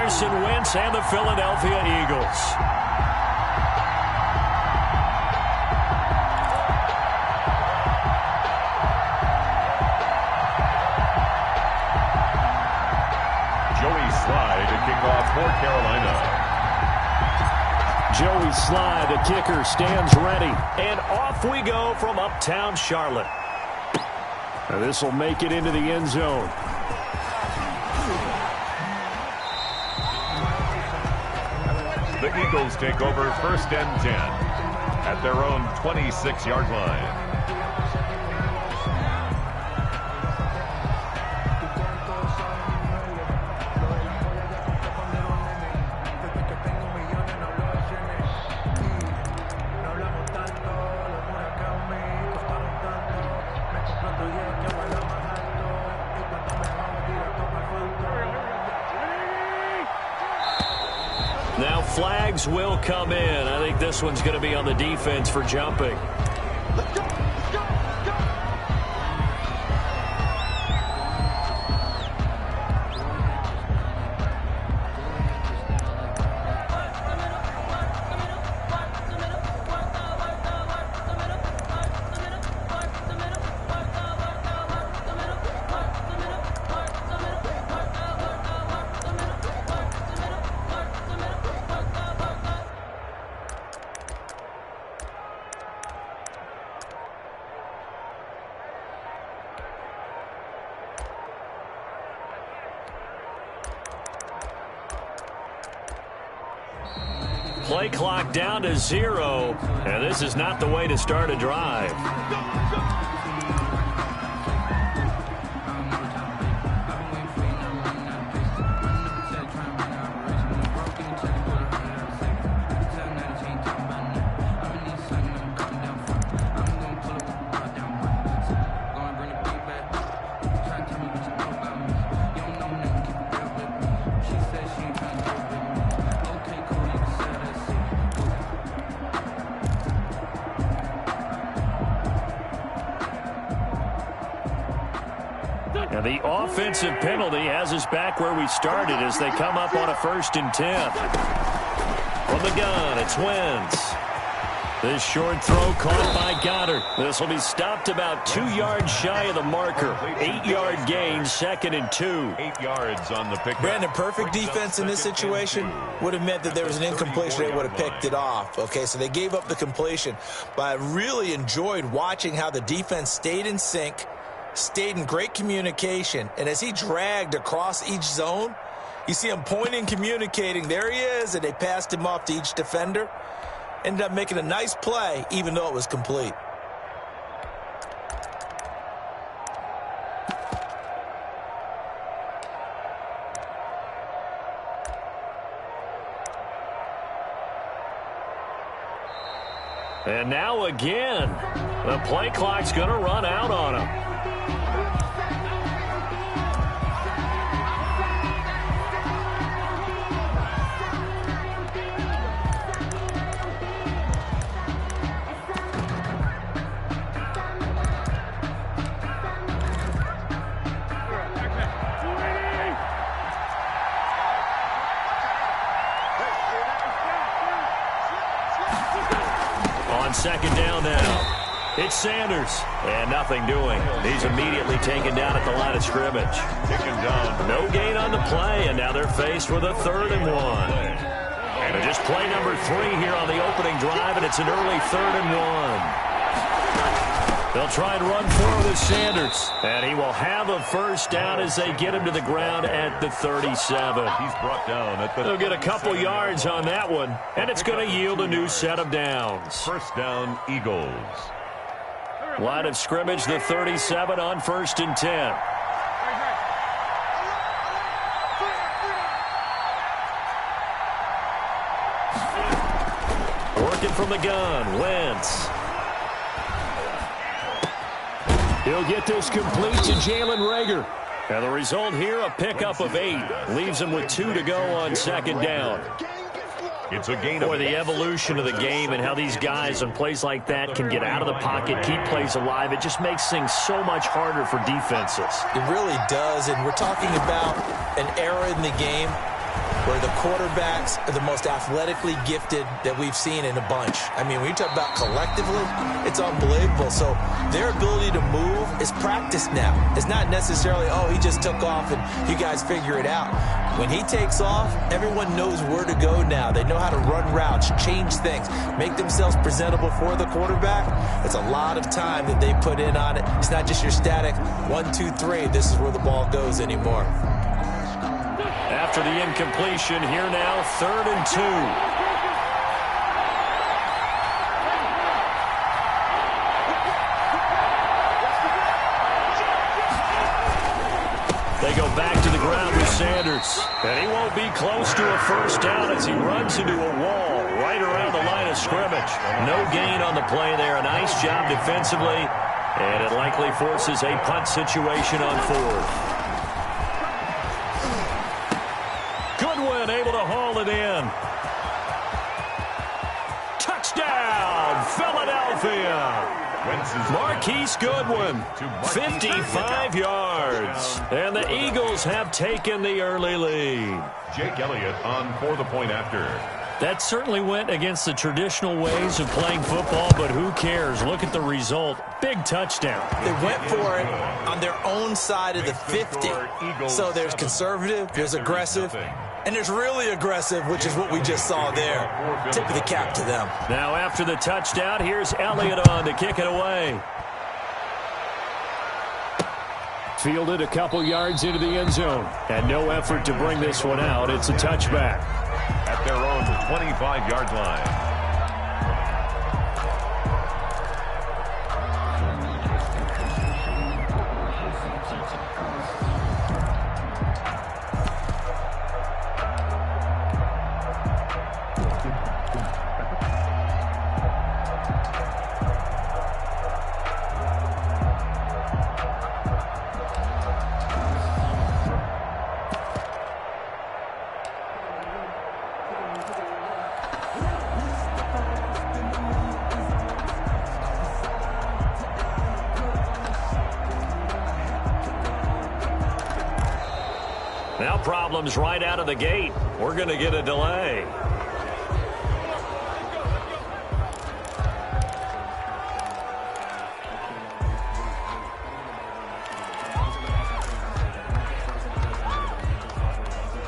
Carson Wentz and the Philadelphia Eagles. For Carolina. Joey Slye, the kicker, stands ready. And off we go from uptown Charlotte. This will make it into the end zone. The Eagles take over 1st and 10 at their own 26-yard line. Now flags will come in. I think this one's going to be on the defense for jumping. Play clock down to 0, and this is not the way to start a drive. And the offensive penalty has us back where we started as they come up on a 1st and 10. From the gun, it's Wentz. This short throw caught by Goddard. This will be stopped about 2 yards shy of the marker. 8-yard gain, 2nd and 2. 8 yards on the pick. Brandon, perfect defense in this situation would have meant that there was an incompletion. They would have picked it off. Okay, so they gave up the completion. But I really enjoyed watching how the defense stayed in sync, stayed in great communication, and as he dragged across each zone, you see him pointing, communicating. There he is, and they passed him off to each defender. Ended up making a nice play, even though it was complete. And now again, the play clock's going to run out on him. On 2nd down now, it's Sanders, and nothing doing. He's immediately taken down at the line of scrimmage. Taken down. No gain on the play, and now they're faced with a 3rd and 1. And just play number 3 here on the opening drive, and it's an early 3rd and 1. They'll try and run forward with Sanders, and he will have a 1st down as they get him to the ground at the 37. He's brought down at the They'll get a couple yards on that one, and it's going to yield a new set of downs. 1st down, Eagles. Line of scrimmage, the 37 on 1st and 10. Working from the gun, Wentz. He'll get this complete to Jalen Reagor. And the result here, a pickup of 8. Leaves him with 2 to go on 2nd down. It's a gain Boy, of the evolution of the game and how these guys on plays like that can get out of the pocket, keep plays alive. It just makes things so much harder for defenses. It really does, and we're talking about an era in the game where the quarterbacks are the most athletically gifted that we've seen in a bunch. I mean, when you talk about collectively, it's unbelievable. So their ability to move is practiced now. It's not necessarily, oh, he just took off and you guys figure it out. When he takes off, everyone knows where to go now. They know how to run routes, change things, make themselves presentable for the quarterback. It's a lot of time that they put in on it. It's not just your static 1, 2, 3. This is where the ball goes anymore. After the incompletion, here now, 3rd and 2. They go back to the ground with Sanders. And he won't be close to a first down as he runs into a wall right around the line of scrimmage. No gain on the play there. A nice job defensively. And it likely forces a punt situation on 4th. Able to haul it in. Touchdown, Philadelphia. Marquise Goodwin, 55 yards. And the Eagles have taken the early lead. Jake Elliott on for the point after. That certainly went against the traditional ways of playing football, but who cares? Look at the result. Big touchdown. They went for it on their own side of the 50. So there's conservative, there's aggressive, and there's really aggressive, which is what we just saw there. Tip of the cap to them. Now after the touchdown, here's Elliott on to kick it away. Fielded a couple yards into the end zone. And no effort to bring this one out. It's a touchback. At their own 25-yard line. Now problems right out of the gate. We're going to get a delay.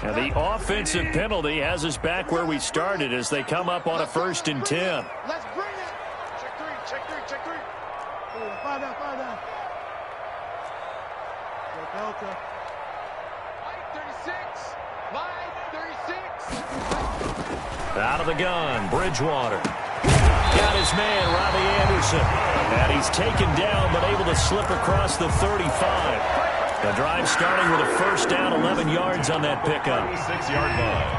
And the offensive penalty has us back where we started as they come up on a 1st and 10. Let's bring it. Check three, check three, check three. Find out, find out. Delta. 36. Line 36. Out of the gun, Bridgewater. Got his man, Robbie Anderson. And he's taken down, but able to slip across the 35. The drive starting with a 1st down, 11 yards on that pickup. 36-yard line.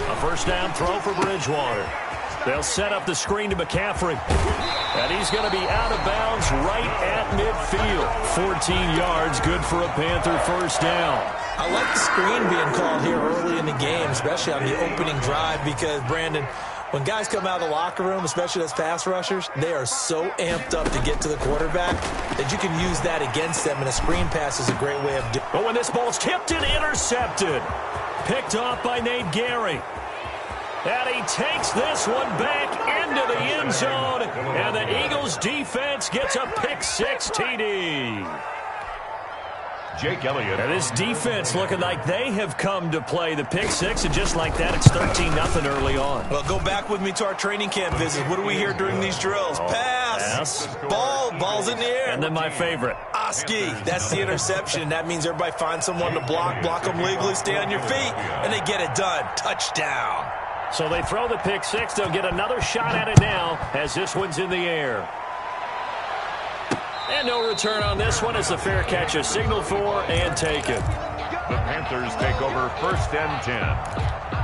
A 1st down throw for Bridgewater. They'll set up the screen to McCaffrey. And he's going to be out of bounds right at midfield. 14 yards, good for a Panther 1st down. I like the screen being called here early in the game, especially on the opening drive, because, Brandon, when guys come out of the locker room, especially as pass rushers, they are so amped up to get to the quarterback that you can use that against them, and a screen pass is a great way of doing it. But when this ball's tipped and intercepted, picked off by Nate Gary. And he takes this one back into the end zone, and the Eagles defense gets a pick-6 TD. Jake Elliott. And this defense looking like they have come to play the pick-6, and just like that, it's 13-0 early on. Well, go back with me to our training camp visit. What do we hear during these drills? Pass. Ball's in the air. And then my favorite. Oski. That's the interception. That means everybody finds someone to block them legally, stay on your feet, and they get it done. Touchdown. So they throw the pick-6. They'll get another shot at it now as this one's in the air. And no return on this one as the fair catch is signaled for and taken. The Panthers take over 1st and 10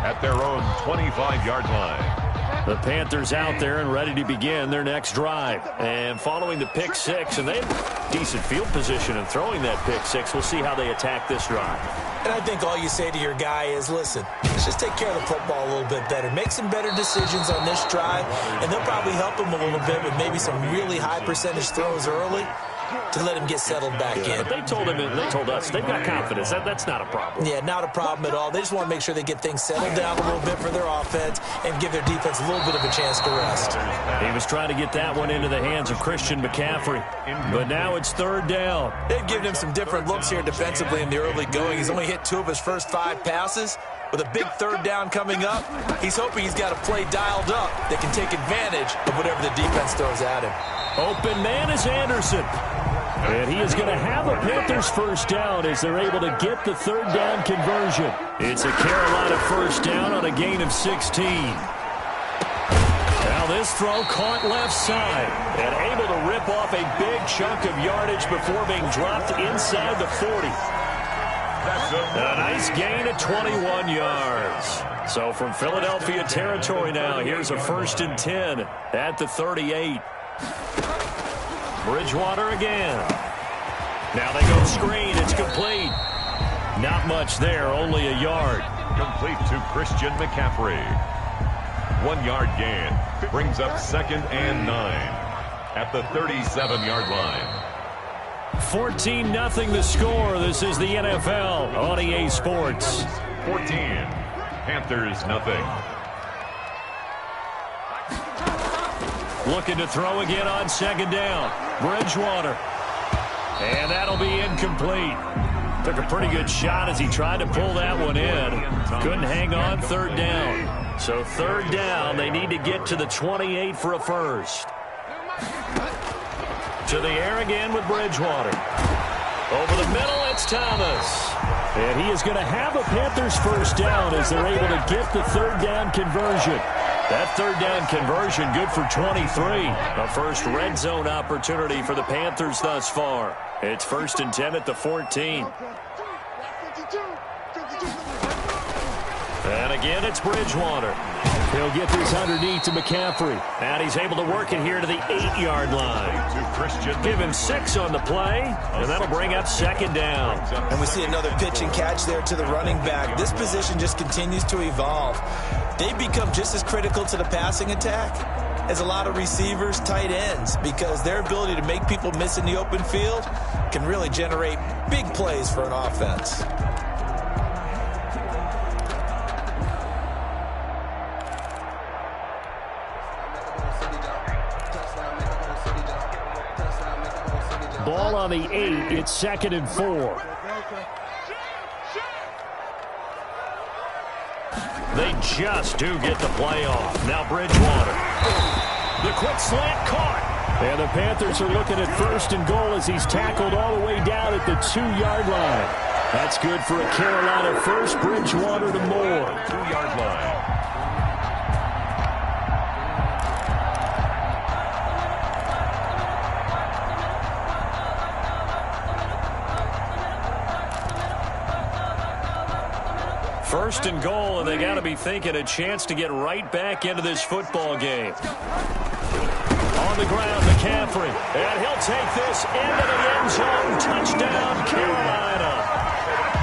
at their own 25-yard line. The Panthers out there and ready to begin their next drive. And following the pick-6, and they have decent field position and throwing that pick-6. We'll see how they attack this drive. And I think all you say to your guy is, listen, let's just take care of the football a little bit better. Make some better decisions on this drive, and they'll probably help him a little bit with maybe some really high percentage throws early. to let him get settled back in. But they told us they've got confidence. That's not a problem. Yeah, not a problem at all. They just want to make sure they get things settled down a little bit for their offense and give their defense a little bit of a chance to rest. He was trying to get that one into the hands of Christian McCaffrey. But now it's third down. They've given him some different looks here defensively in the early going. He's only hit 2 of his first 5 passes. With a big third down coming up, he's hoping he's got a play dialed up that can take advantage of whatever the defense throws at him. Open man is Anderson. And he is going to have a Panthers first down as they're able to get the third down conversion. It's a Carolina first down on a gain of 16. Now this throw caught left side and able to rip off a big chunk of yardage before being dropped inside the 40. A nice gain of 21 yards. So from Philadelphia territory now, here's a 1st and 10 at the 38. Bridgewater again. Now they go screen. It's complete. Not much there, only a yard. Complete to Christian McCaffrey. 1-yard gain brings up 2nd and 9 at the 37-yard line. 14-0 the score. This is the NFL on EA Sports. 14. Panthers nothing. Looking to throw again on 2nd down. Bridgewater. And that'll be incomplete. Took a pretty good shot as he tried to pull that one in. Couldn't hang on 3rd down. So 3rd down, they need to get to the 28 for a first. To the air again with Bridgewater. Over the middle, it's Thomas. And he is going to have a Panthers first down as they're able to get the 3rd down conversion. That 3rd down conversion good for 23. A first red zone opportunity for the Panthers thus far. It's 1st and 10 at the 14. And again, it's Bridgewater. He'll get this underneath to McCaffrey. And he's able to work it here to the 8-yard line. Give him 6 on the play, and that'll bring up 2nd down. And we see another pitch and catch there to the running back. This position just continues to evolve. They've become just as critical to the passing attack as a lot of receivers, tight ends, because their ability to make people miss in the open field can really generate big plays for an offense. Ball on the 8. It's 2nd and 4. They just do get the play off. Now Bridgewater. The quick slant caught. And the Panthers are looking at 1st and goal as he's tackled all the way down at the 2-yard line. That's good for a Carolina first. Bridgewater to Moore. 2-yard line. First and goal, and they got to be thinking a chance to get right back into this football game. On the ground, McCaffrey, and he'll take this into the end zone. Touchdown, Carolina.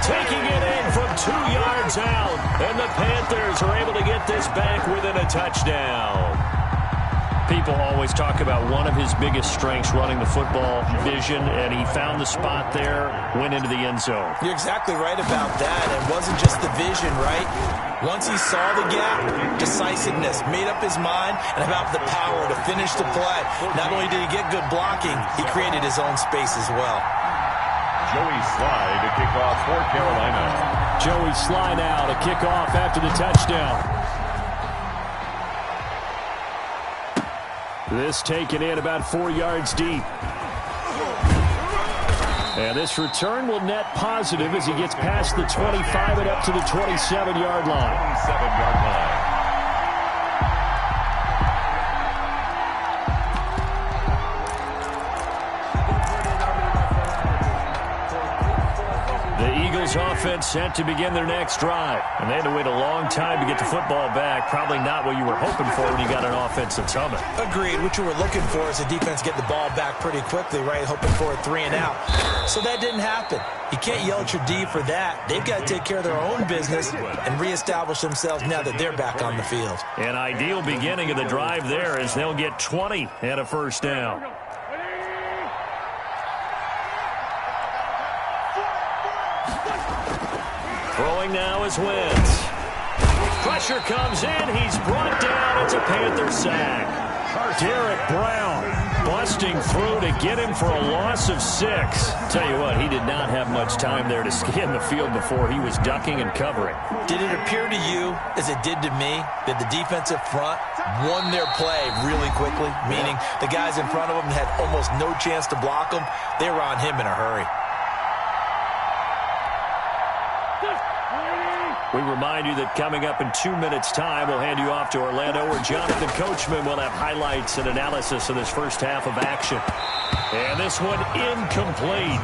Taking it in from 2 yards out, and the Panthers are able to get this back within a touchdown. People always talk about one of his biggest strengths running the football, vision, and he found the spot there, went into the end zone. You're exactly right about that. It wasn't just the vision, right? Once he saw the gap, decisiveness, made up his mind, and about the power to finish the play. Not only did he get good blocking, he created his own space as well. Joey Sly to kick off for Carolina. Joey Sly now to kick off after the touchdown. This taken in about 4 yards deep. And this return will net positive as he gets past the 25 and up to the 27-yard line. 27-yard line. Offense set to begin their next drive. And they had to wait a long time to get the football back. Probably not what you were hoping for when you got an offense that's humming. Agreed. What you were looking for is the defense get the ball back pretty quickly, right? Hoping for a 3 and out. So that didn't happen. You can't yell at your D for that. They've got to take care of their own business and reestablish themselves now that they're back on the field. An ideal beginning of the drive there as they'll get 20 and a first down. Throwing now is Wentz. Pressure comes in. He's brought down. It's a Panther sack. Derek Brown busting through to get him for a loss of 6. Tell you what, he did not have much time there to scan the field before he was ducking and covering. Did it appear to you, as it did to me, that the defensive front won their play really quickly? Meaning the guys in front of them had almost no chance to block him. They were on him in a hurry. We remind you that coming up in 2 minutes' time, we'll hand you off to Orlando, where Jonathan Coachman will have highlights and analysis of this first half of action. And this one incomplete.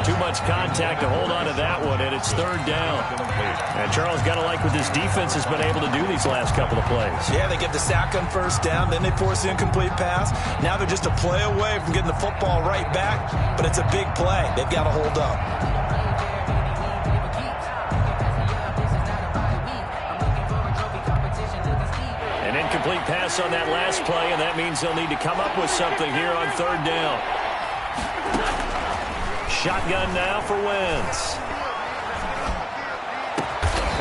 Too much contact to hold on to that one, and it's third down. And Charles, got to like what this defense has been able to do these last couple of plays. Yeah, they get the sack on first down, then they force the incomplete pass. Now they're just a play away from getting the football right back, but it's a big play. They've got to hold up. Incomplete pass on that last play, and that means they'll need to come up with something here on third down. Shotgun now for Wentz.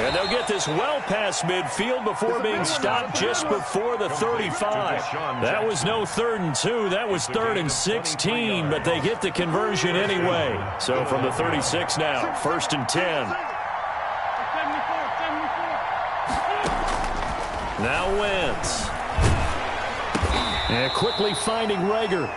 And they'll get this well past midfield before being stopped just before the 35. That was no 3rd and 2. That was 3rd and 16, but they get the conversion anyway. So from the 36 now, 1st and 10. Now Wentz. And quickly finding Rager.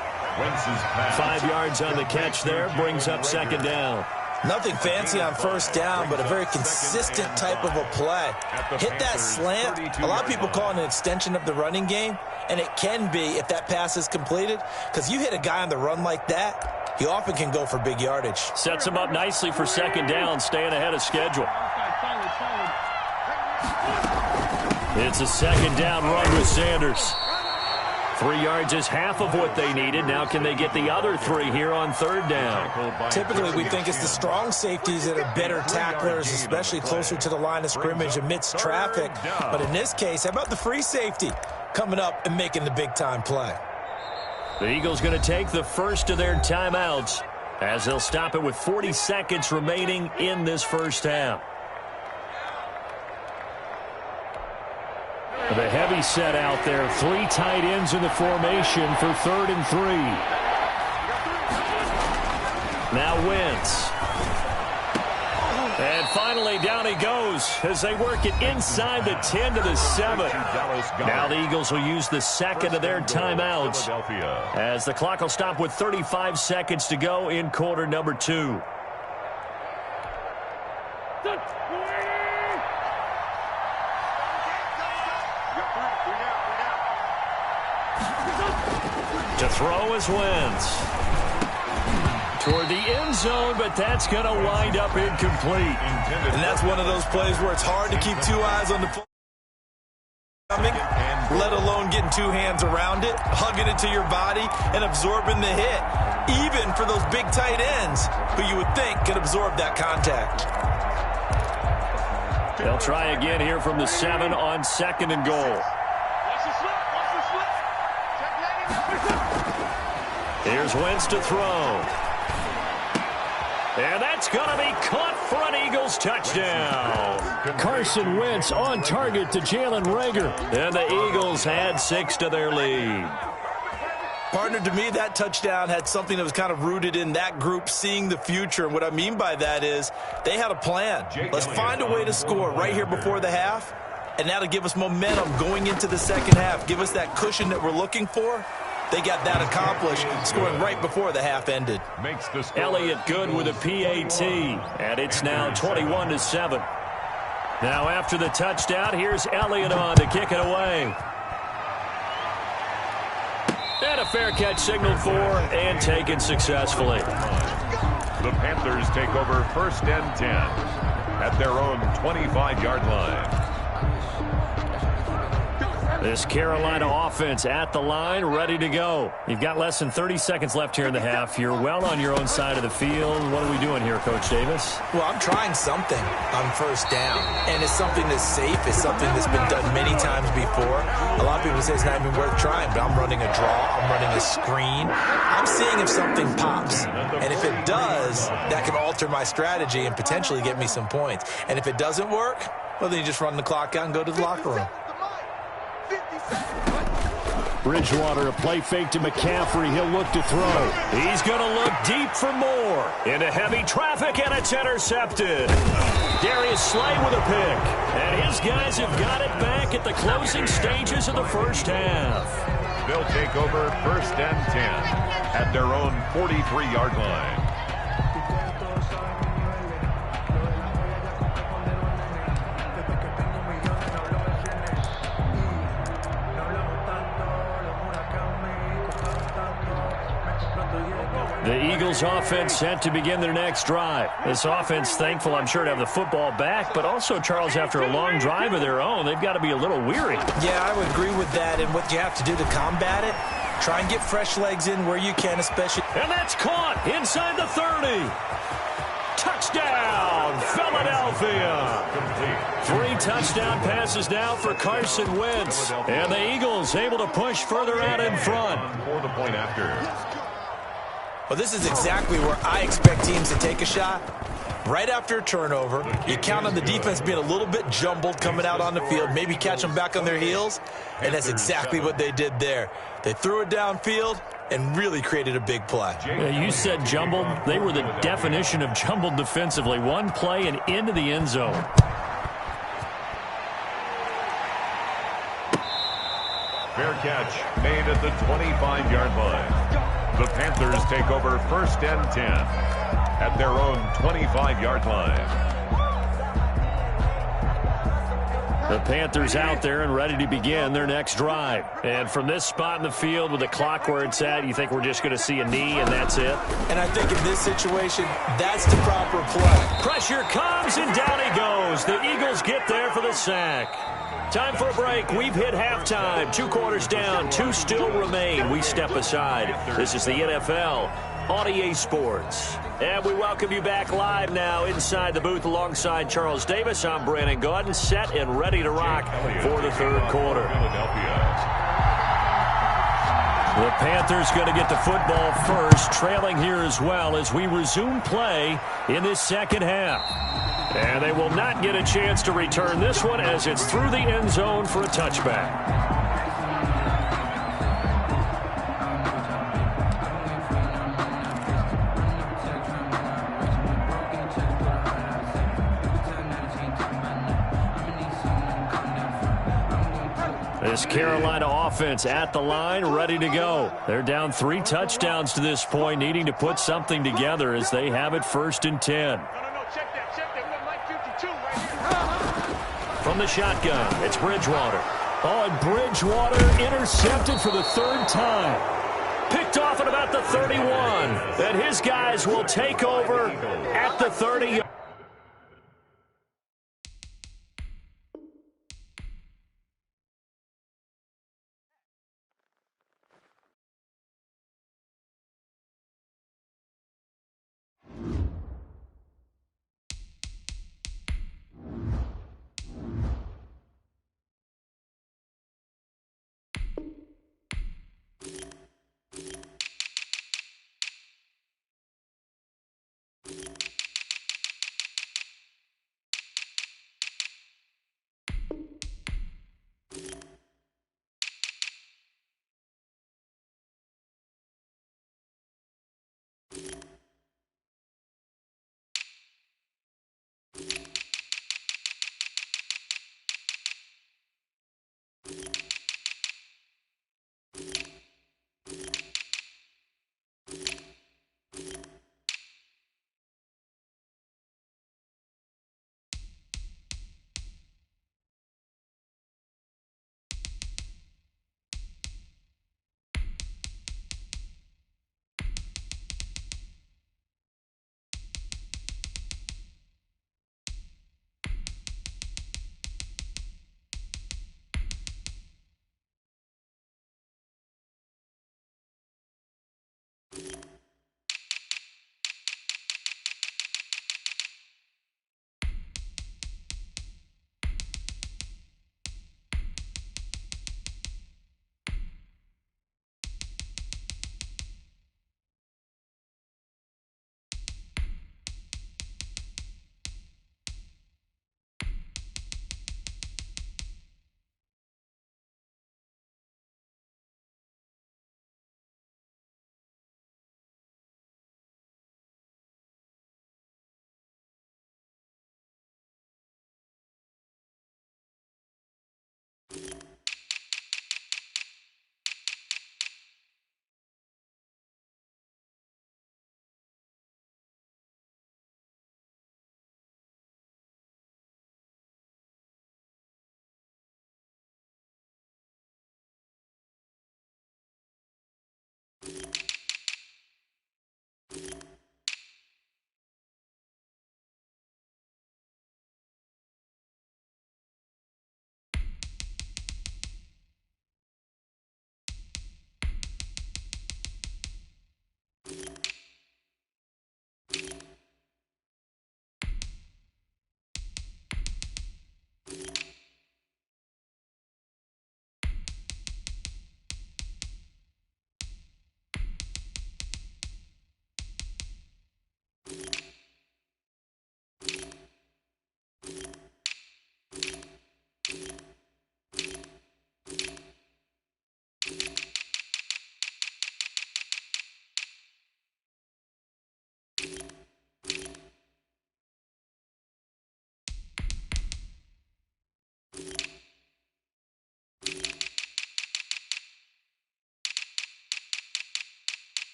5 yards on the catch there, brings up 2nd down. Nothing fancy on first down, but a very consistent type of a play. Hit that slant. A lot of people call it an extension of the running game, and it can be if that pass is completed, because you hit a guy on the run like that, he often can go for big yardage. Sets him up nicely for 2nd down, staying ahead of schedule. It's a 2nd down run with Sanders. 3 yards is half of what they needed. Now can they get the other 3 here on 3rd down? Typically, we think it's the strong safeties that are better tacklers, especially closer to the line of scrimmage amidst traffic. But in this case, how about the free safety coming up and making the big-time play? The Eagles going to take the first of their timeouts as they'll stop it with 40 seconds remaining in this first half. The heavy set out there. 3 tight ends in the formation for 3rd and 3. Now Wentz. And finally down he goes as they work it inside the 10 to the 7. Now the Eagles will use the 2nd of their timeouts as the clock will stop with 35 seconds to go in quarter number 2. To throw is Wentz. Toward the end zone, but that's going to wind up incomplete. And that's one of those plays where it's hard to keep 2 eyes on the football coming, let alone getting 2 hands around it, hugging it to your body, and absorbing the hit, even for those big tight ends who you would think could absorb that contact. They'll try again here from the 7 on 2nd and goal. Here's Wentz to throw. And that's going to be caught for an Eagles touchdown. Carson Wentz on target to Jalen Rager. And the Eagles add 6 to their lead. Partner, to me, that touchdown had something that was kind of rooted in that group seeing the future. And what I mean by that is they had a plan. Let's find a way to score right here before the half. And that'll give us momentum going into the second half. Give us that cushion that we're looking for. They got that accomplished, scoring right before the half ended. Elliott good with a PAT, and it's now 21-7. Now after the touchdown, here's Elliott on to kick it away. And a fair catch signaled for and taken successfully. The Panthers take over 1st and 10 at their own 25-yard line. This Carolina offense at the line, ready to go. You've got less than 30 seconds left here in the half. You're well on your own side of the field. What are we doing here, Coach Davis? Well, I'm trying something on first down, and it's something that's safe. It's something that's been done many times before. A lot of people say it's not even worth trying, but I'm running a draw. I'm running a screen. I'm seeing if something pops, and if it does, that can alter my strategy and potentially get me some points. And if it doesn't work, well, then you just run the clock out and go to the locker room. Bridgewater, a play fake to McCaffrey. He'll look to throw. He's going to look deep for more. Into heavy traffic, and it's intercepted. Darius Slay with a pick. And his guys have got it back at the closing stages of the first half. They'll take over first and 10 at their own 43-yard line. The Eagles offense set to begin their next drive. This offense thankful, I'm sure, to have the football back, but also, Charles, after a long drive of their own, they've got to be a little weary. Yeah, I would agree with that, and what you have to do to combat it, try and get fresh legs in where you can, especially. And that's caught inside the 30. Touchdown, Philadelphia. 3 touchdown passes now for Carson Wentz. And the Eagles able to push further out in front. For the point after. Well, this is exactly where I expect teams to take a shot. Right after a turnover, you count on the defense being a little bit jumbled coming out on the field, maybe catch them back on their heels, and that's exactly what they did there. They threw it downfield and really created a big play. Yeah, you said jumbled. They were the definition of jumbled defensively. One play and into the end zone. Fair catch made at the 25-yard line. The Panthers take over first and 10 at their own 25-yard line. The Panthers out there and ready to begin their next drive. And from this spot in the field with the clock where it's at, you think we're just going to see a knee and that's it? And I think in this situation, that's the proper play. Pressure comes and down he goes. The Eagles get there for the sack. Time for a break. We've hit halftime. 2 quarters down. 2 still remain. We step aside. This is the NFL on EA Sports. And we welcome you back live now inside the booth alongside Charles Davis. I'm Brandon Gaudin, set and ready to rock for the third quarter. The Panthers going to get the football first, trailing here as well as we resume play in this second half. And they will not get a chance to return this one as it's through the end zone for a touchback. This Carolina offense at the line, ready to go. They're down 3 touchdowns to this point, needing to put something together as they have it first and 10. From the shotgun, it's Bridgewater. Oh, and Bridgewater intercepted for the 3rd time. Picked off at about the 31. And his guys will take over at the 30.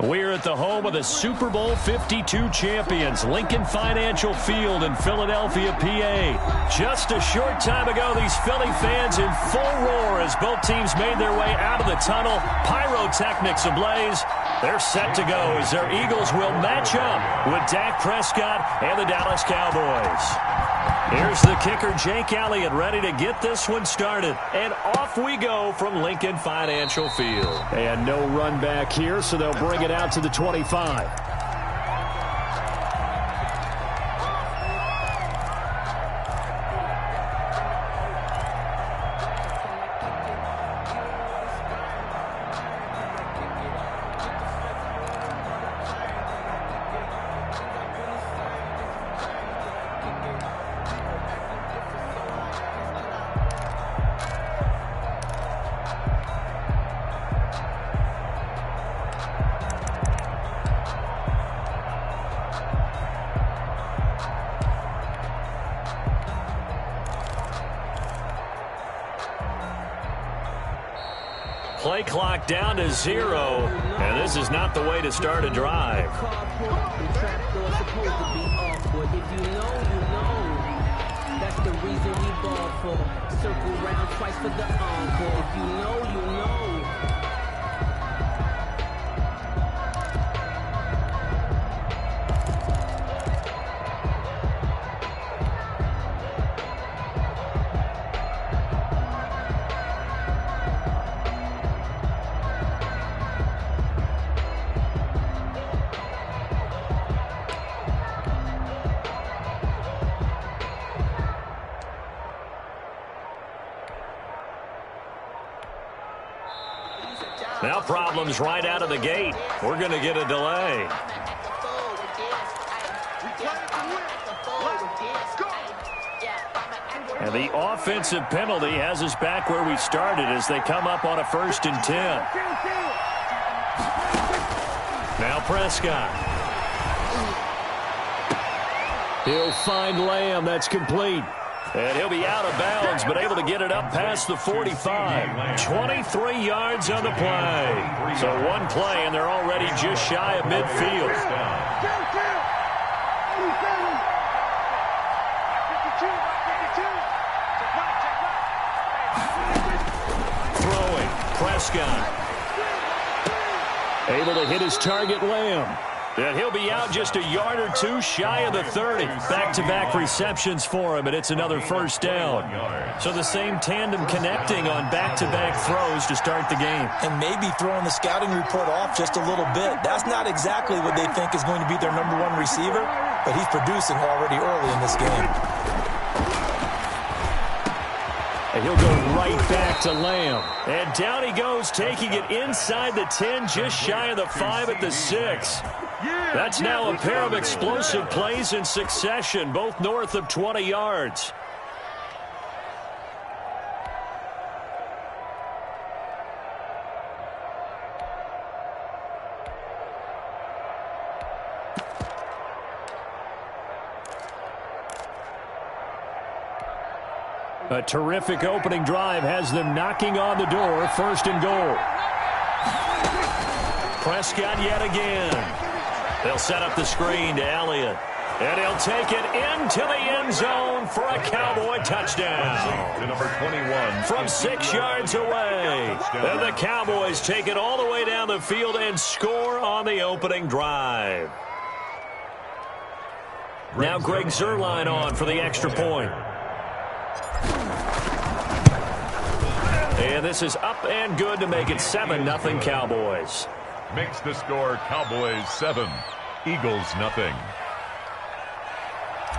We're at the home of the Super Bowl 52 champions, Lincoln Financial Field in Philadelphia, PA. Just a short time ago, these Philly fans in full roar as both teams made their way out of the tunnel. Pyrotechnics ablaze. They're set to go as their Eagles will match up with Dak Prescott and the Dallas Cowboys. Here's the kicker, Jake Elliott, ready to get this one started. And off we go from Lincoln Financial Field. And no run back here, so they'll bring it out to the 25. Play clock down to 0, and this is not the way to start a drive. That's the reason we ball for. Circle round twice for the encore. If you know, you know. Now problems right out of the gate. We're going to get a delay. And the offensive penalty has us back where we started as they come up on a 1st and 10. Now Prescott. He'll find Lamb. That's complete. And he'll be out of bounds, but able to get it up past the 45. 23 yards on the play. So one play, and they're already just shy of midfield. Throwing, Prescott. Able to hit his target, Lamb. And he'll be out just a yard or two shy of the 30. Back-to-back receptions for him, and it's another 1st down. So the same tandem connecting on back-to-back throws to start the game. And maybe throwing the scouting report off just a little bit. That's not exactly what they think is going to be their #1 receiver, but he's producing already early in this game. And he'll go right back to Lamb. And down he goes, taking it inside the 10, just shy of the 5 at the 6. That's now a pair of explosive plays in succession, both north of 20 yards. A terrific opening drive has them knocking on the door. 1st and goal. Prescott yet again. They'll set up the screen to Elliott. And he'll take it into the end zone for a Cowboy touchdown. To number 21. From 6 yards away. And the Cowboys take it all the way down the field and score on the opening drive. Now Greg Zuerlein on for the extra point. And this is up and good to make it 7-0 Cowboys. Makes the score Cowboys 7, Eagles 0.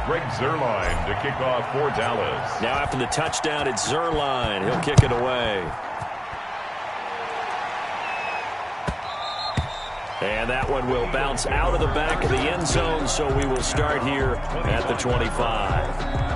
Greg Zuerlein to kick off for Dallas. Now after the touchdown, it's Zuerlein. He'll kick it away. And that one will bounce out of the back of the end zone, so we will start here at the 25.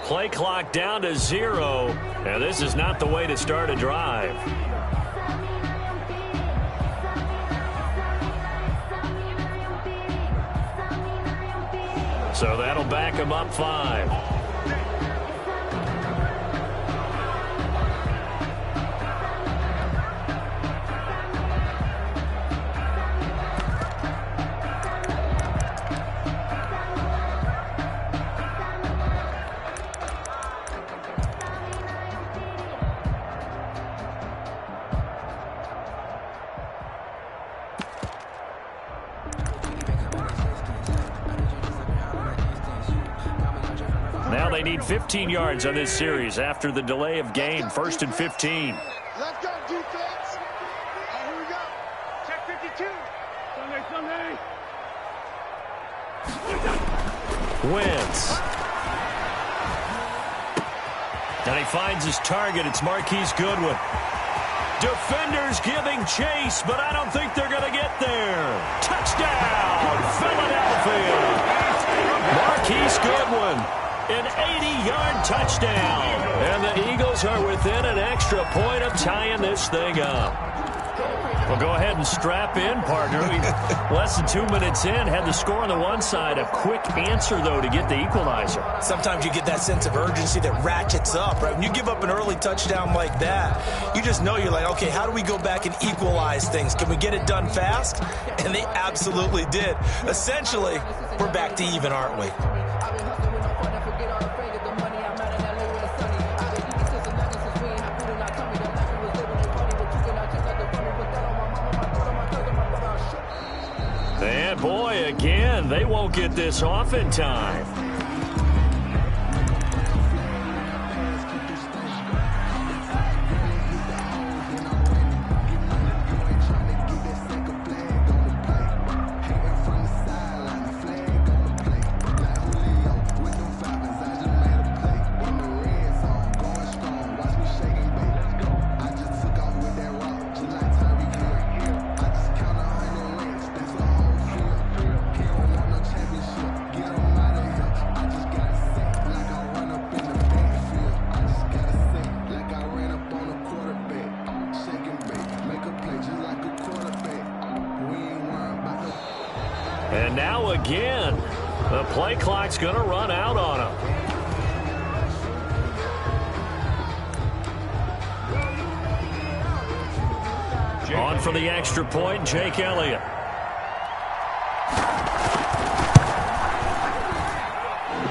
Play clock down to 0, and this is not the way to start a drive. So that'll back him up 5. Now they need 15 yards on this series after the delay of game. 1st and 15. Let's go, defense. Here we go. Check 52. Sunday. Wentz. And he finds his target. It's Marquise Goodwin. Defenders giving chase, but I don't think they're going to get there. Touchdown, Philadelphia. Marquise Goodwin. An 80-yard touchdown. And the Eagles are within an extra point of tying this thing up. Well, go ahead and strap in, partner. Less than 2 minutes in, had the score on the one side. A quick answer, though, to get the equalizer. Sometimes you get that sense of urgency that ratchets up, right? When you give up an early touchdown like that, you just know you're like, okay, how do we go back and equalize things? Can we get it done fast? And they absolutely did. Essentially, we're back to even, aren't we? And boy, again, they won't get this off in time. And now again, the play clock's going to run out on him. On for the extra point, Jake Elliott.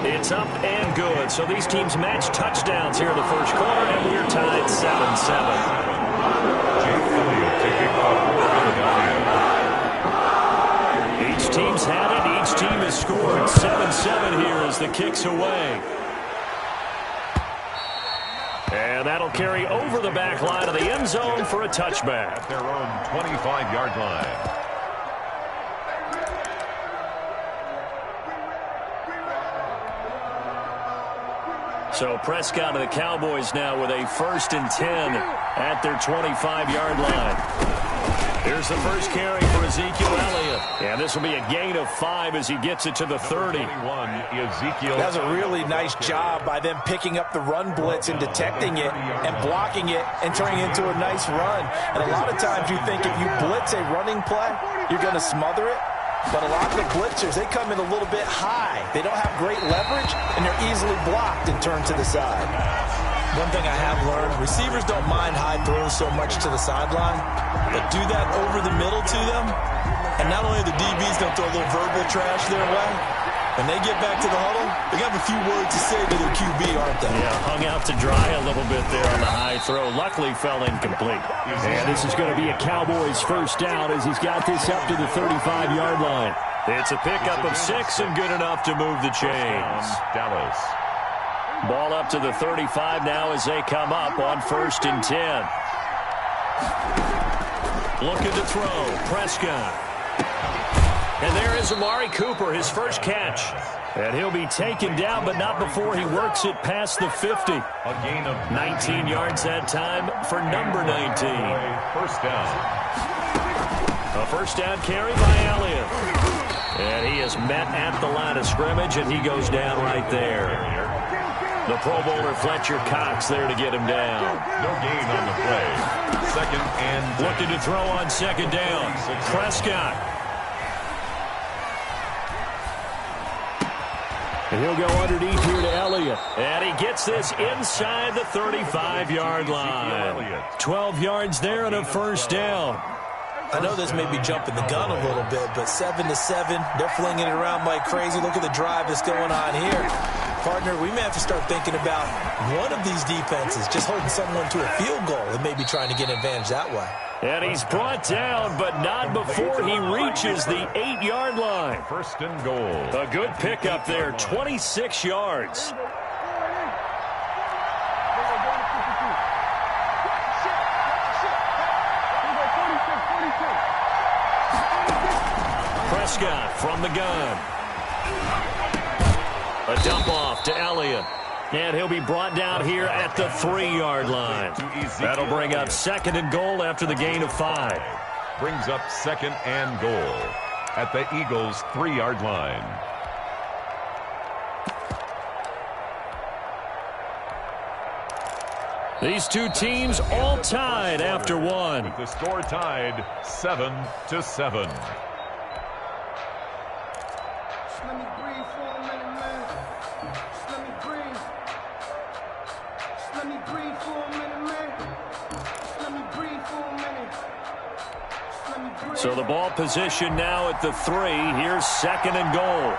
It's up and good. So these teams match touchdowns here in the first quarter, and we're tied 7-7. Jake Elliott taking off Philadelphia. Each team's had it. Each team has scored. 7-7 here as the kick's away. And that'll carry over the back line of the end zone for a touchback. At their own 25-yard line. So Prescott and the Cowboys now with a 1st and 10 at their 25-yard line. Here's the first carry for Ezekiel Elliott. And this will be a gain of 5 as he gets it to the 30. Ezekiel. That's a really nice job by them picking up the run blitz and detecting it and blocking it and turning it into a nice run. And a lot of times you think if you blitz a running play, you're going to smother it. But a lot of the blitzers, they come in a little bit high. They don't have great leverage, and they're easily blocked and turned to the side. One thing I have learned, receivers don't mind high throws so much to the sideline, but do that over the middle to them, and not only the DBs don't throw a little verbal trash their way, when they get back to the huddle, they have a few words to say to their QB, aren't they? Yeah, hung out to dry a little bit there on the high throw. Luckily fell incomplete. And this is going to be a Cowboys first down as he's got this up to the 35-yard line. It's a pickup of 6 and good enough to move the chains. Dallas. Ball up to the 35 now as they come up on 1st and 10. Looking to throw. Prescott. And there is Amari Cooper, his first catch. And he'll be taken down, but not before he works it past the 50. A gain of 19 yards that time for number 19. First down. A first down carry by Elliott. And he is met at the line of scrimmage, and he goes down right there. The Pro Bowler Fletcher Cox there to get him down. No gain on the play. Second and 10. Looking to throw on second down. Prescott. And he'll go underneath here to Elliott. And he gets this inside the 35-yard line. 12 yards there and a first down. I know this may be jumping the gun a little bit, but 7-7, they're flinging it around like crazy. Look at the drive that's going on here. Partner, we may have to start thinking about one of these defenses just holding someone to a field goal and maybe trying to get an advantage that way. And he's brought down, but not before he reaches the 8-yard line. First and goal. A good pickup there, 26 yards. Prescott from the gun. A dump off to Elliott. And he'll be brought down here at the 3-yard line. That'll bring up second and goal after the gain of 5. Brings up second and goal at the Eagles' 3-yard line. These two teams all tied after one. With the score tied 7-7. Let me breathe for a minute, man. Let me breathe. Let me breathe for a minute, man. Let me breathe for a minute. Let me breathe. So the ball position now at the 3. Here's second and goal.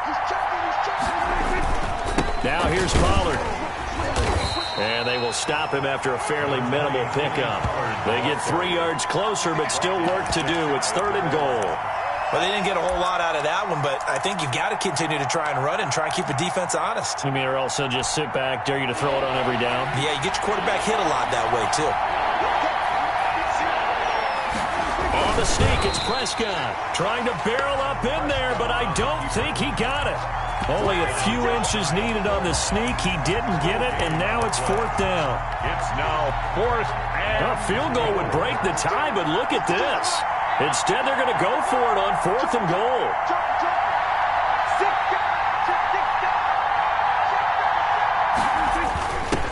Now here's Pollard. And they will stop him after a fairly minimal pickup. They get 3 yards closer, but still work to do. It's third and goal. Well, they didn't get a whole lot out of that one, but I think you've got to continue to try and run and try and keep the defense honest. You mean, or also just sit back, dare you to throw it on every down? Yeah, you get your quarterback hit a lot that way, too. On the sneak, it's Prescott. Trying to barrel up in there, but I don't think he got it. Only a few inches needed on the sneak. He didn't get it, and now it's fourth down. It's now fourth and... A field goal would break the tie, but look at this. Instead, they're going to go for it on fourth and goal.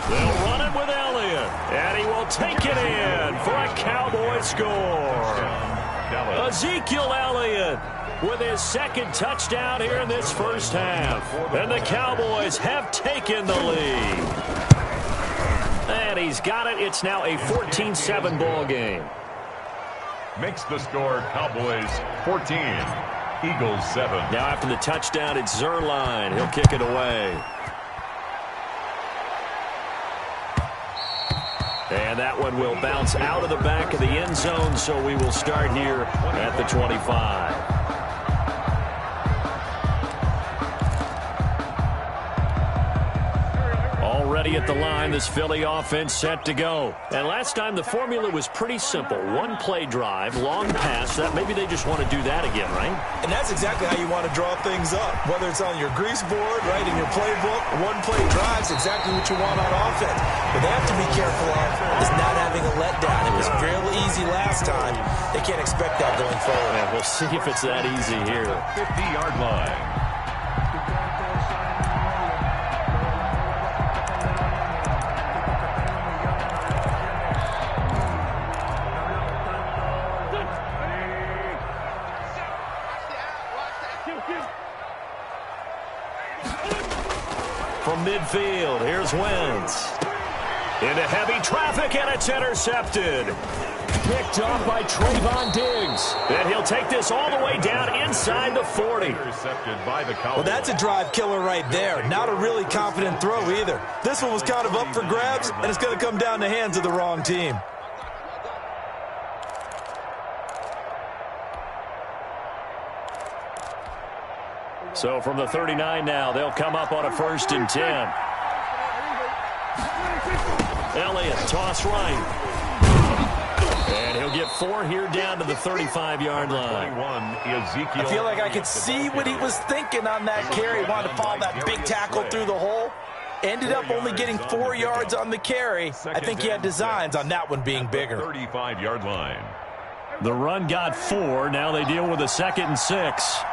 They'll run it with Elliott, and he will take it in for a Cowboy score. Ezekiel Elliott with his second touchdown here in this first half. And the Cowboys have taken the lead. And he's got it. It's now a 14-7 ball game. Makes the score Cowboys 14, Eagles 7. Now after the touchdown, it's Zerline. He'll kick it away. And that one will bounce out of the back of the end zone, so we will start here at the 25. Already at the line, this Philly offense set to go. And last time, the formula was pretty simple. One play drive, long pass. That maybe they just want to do that again, right? And that's exactly how you want to draw things up. Whether it's on your grease board, right, in your playbook, one play drive is exactly what you want on offense. But they have to be careful of is not having a letdown. It was fairly easy last time. They can't expect that going forward. Yeah, we'll see if it's that easy here. 50-yard line. From midfield, here's Wentz. Into heavy traffic, and it's intercepted. Picked off by Trayvon Diggs. And he'll take this all the way down inside the 40. Intercepted by the Cowboys. Well, that's a drive killer right there. Not a really confident throw either. This one was kind of up for grabs, and it's going to come down the hands of the wrong team. So from the 39 now, they'll come up on a 1st and 10. Elliott, toss right. And he'll get 4 here down to the 35-yard line. I feel like I could see what he was thinking on that carry. He wanted to follow that big tackle through the hole. Ended up only getting 4 yards on the carry. I think he had designs on that one being bigger. 35-yard line. The run got 4. Now they deal with a 2nd and 6.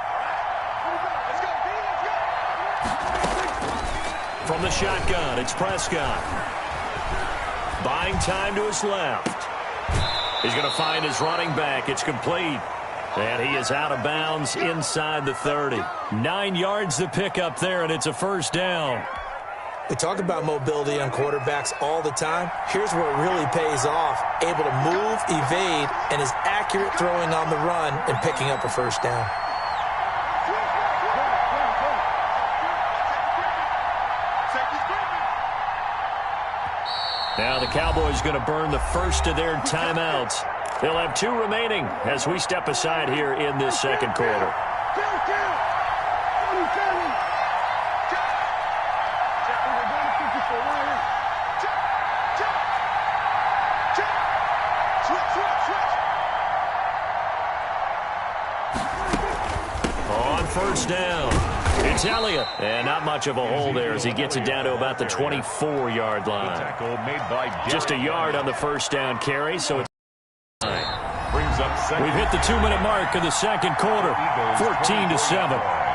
From the shotgun, it's Prescott. Buying time to his left. He's going to find his running back. It's complete. And he is out of bounds inside the 30. 9 yards to pick up there, and it's a first down. We talk about mobility on quarterbacks all the time. Here's where it really pays off. Able to move, evade, and is accurate throwing on the run and picking up a first down. Now the Cowboys going to burn the first of their timeouts. They'll have 2 remaining as we step aside here in this second quarter. On first down, it's Elliott. And not much of a hole there as he gets it down to about the 24-yard line. Just a yard on the first down carry, so it's we've hit the 2-minute mark of the second quarter, 14-7.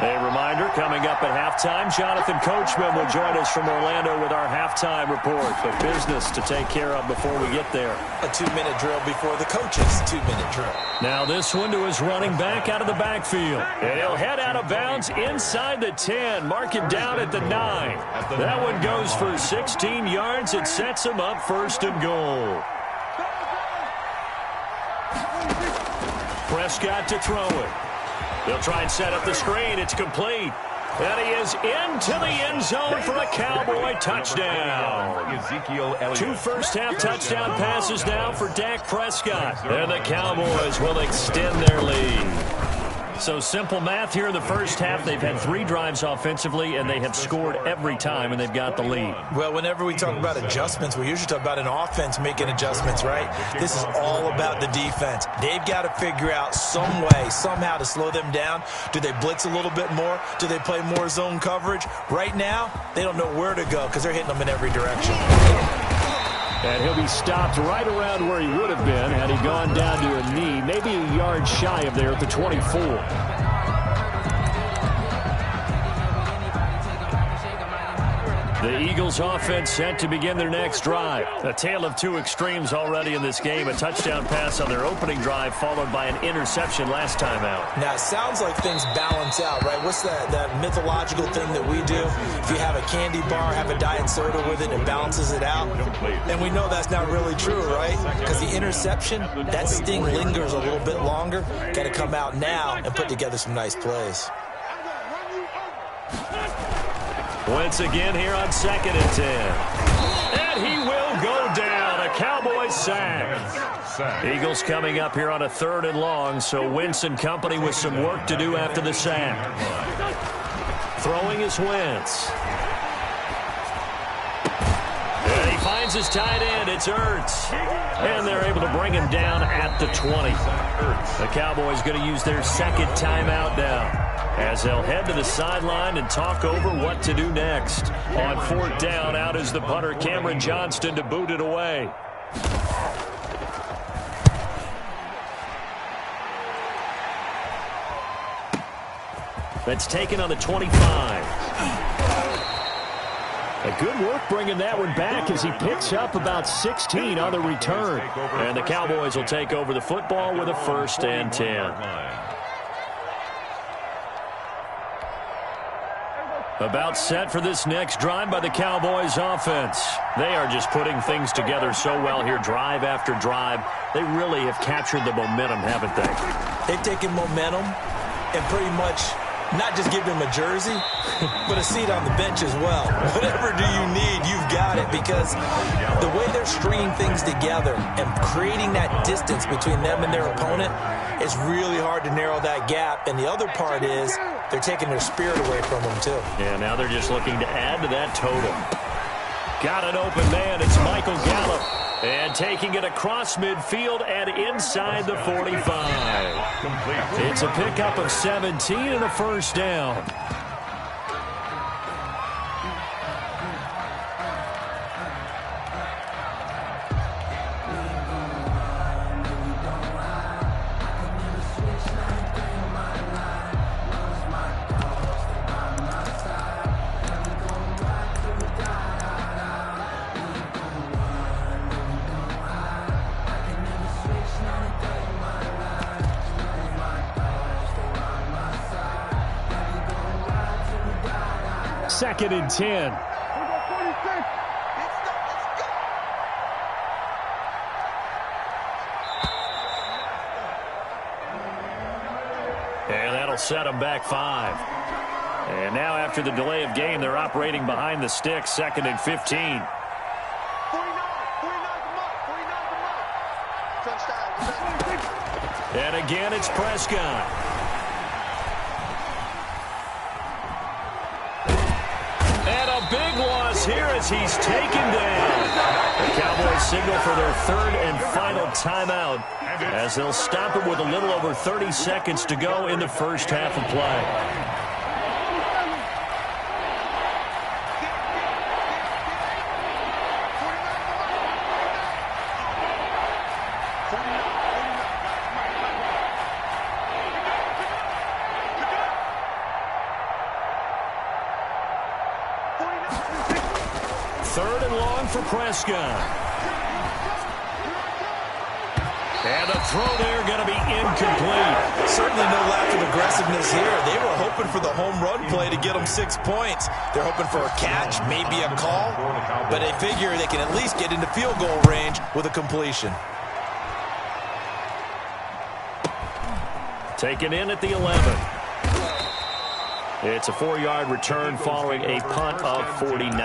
A reminder, coming up at halftime, Jonathan Coachman will join us from Orlando with our halftime report. But business to take care of before we get there. A 2-minute drill before the coach's 2-minute drill. Now this one to his running back out of the backfield. And he'll head out of bounds inside the 10. Mark him down at the 9. That one goes for 16 yards. It sets him up first and goal. Prescott to throw it. They'll try and set up the screen. It's complete. And he is into the end zone for a Cowboy touchdown. 2 first-half touchdown passes now for Dak Prescott. And the Cowboys will extend their lead. So simple math here in the first half. They've had 3 drives offensively, and they have scored every time, and they've got the lead. Well, whenever we talk about adjustments, we usually talk about an offense making adjustments, right? This is all about the defense. They've got to figure out some way, somehow to slow them down. Do they blitz a little bit more? Do they play more zone coverage? Right now, they don't know where to go because they're hitting them in every direction. And he'll be stopped right around where he would have been had he gone down to a knee, maybe a yard shy of there at the 24. The Eagles offense set to begin their next drive. A tale of 2 extremes already in this game. A touchdown pass on their opening drive followed by an interception last time out. Now, it sounds like things balance out, right? What's that mythological thing that we do? If you have a candy bar, have a diet soda with it, it balances it out. And we know that's not really true, right? Because the interception, that sting lingers a little bit longer. Got to come out now and put together some nice plays. Once again here on 2nd and 10. And he will go down. A Cowboy sack. Eagles coming up here on a 3rd and long, so Wentz and company with some work to do after the sack. Throwing is Wentz. And he finds his tight end. It's Ertz. And they're able to bring him down at the 20. The Cowboys going to use their 2nd timeout now, as they'll head to the sideline and talk over what to do next. On 4th down, out is the punter, Cameron Johnston, to boot it away. That's taken on the 25. A good work bringing that one back as he picks up about 16 on the return. And the Cowboys will take over the football with a 1st and 10. About set for this next drive by the Cowboys offense. They are just putting things together so well here, drive after drive. They really have captured the momentum, haven't they? They've taken momentum and pretty much not just give him a jersey, but a seat on the bench as well. Whatever do you need, you've got it, because the way they're stringing things together and creating that distance between them and their opponent is really hard to narrow that gap. And the other part is they're taking their spirit away from them, too. Yeah, now they're just looking to add to that total. Got an open man. It's Michael Gallup. And taking it across midfield and inside the 45. It's a pickup of 17 and a 1st down. 2nd and 10. And that'll set them back 5. And now after the delay of game, they're operating behind the sticks, 2nd and 15. And again, it's Prescott. And a big loss here as he's taken down. The Cowboys signal for their 3rd and final timeout as they'll stop it with a little over 30 seconds to go in the first half of play. For Prescott. And the throw there going to be incomplete. Certainly no lack of aggressiveness here. They were hoping for the home run play to get them 6 points. They're hoping for a catch, maybe a call, but they figure they can at least get into field goal range with a completion. Taken in at the 11. It's a 4-yard return following a punt of 49.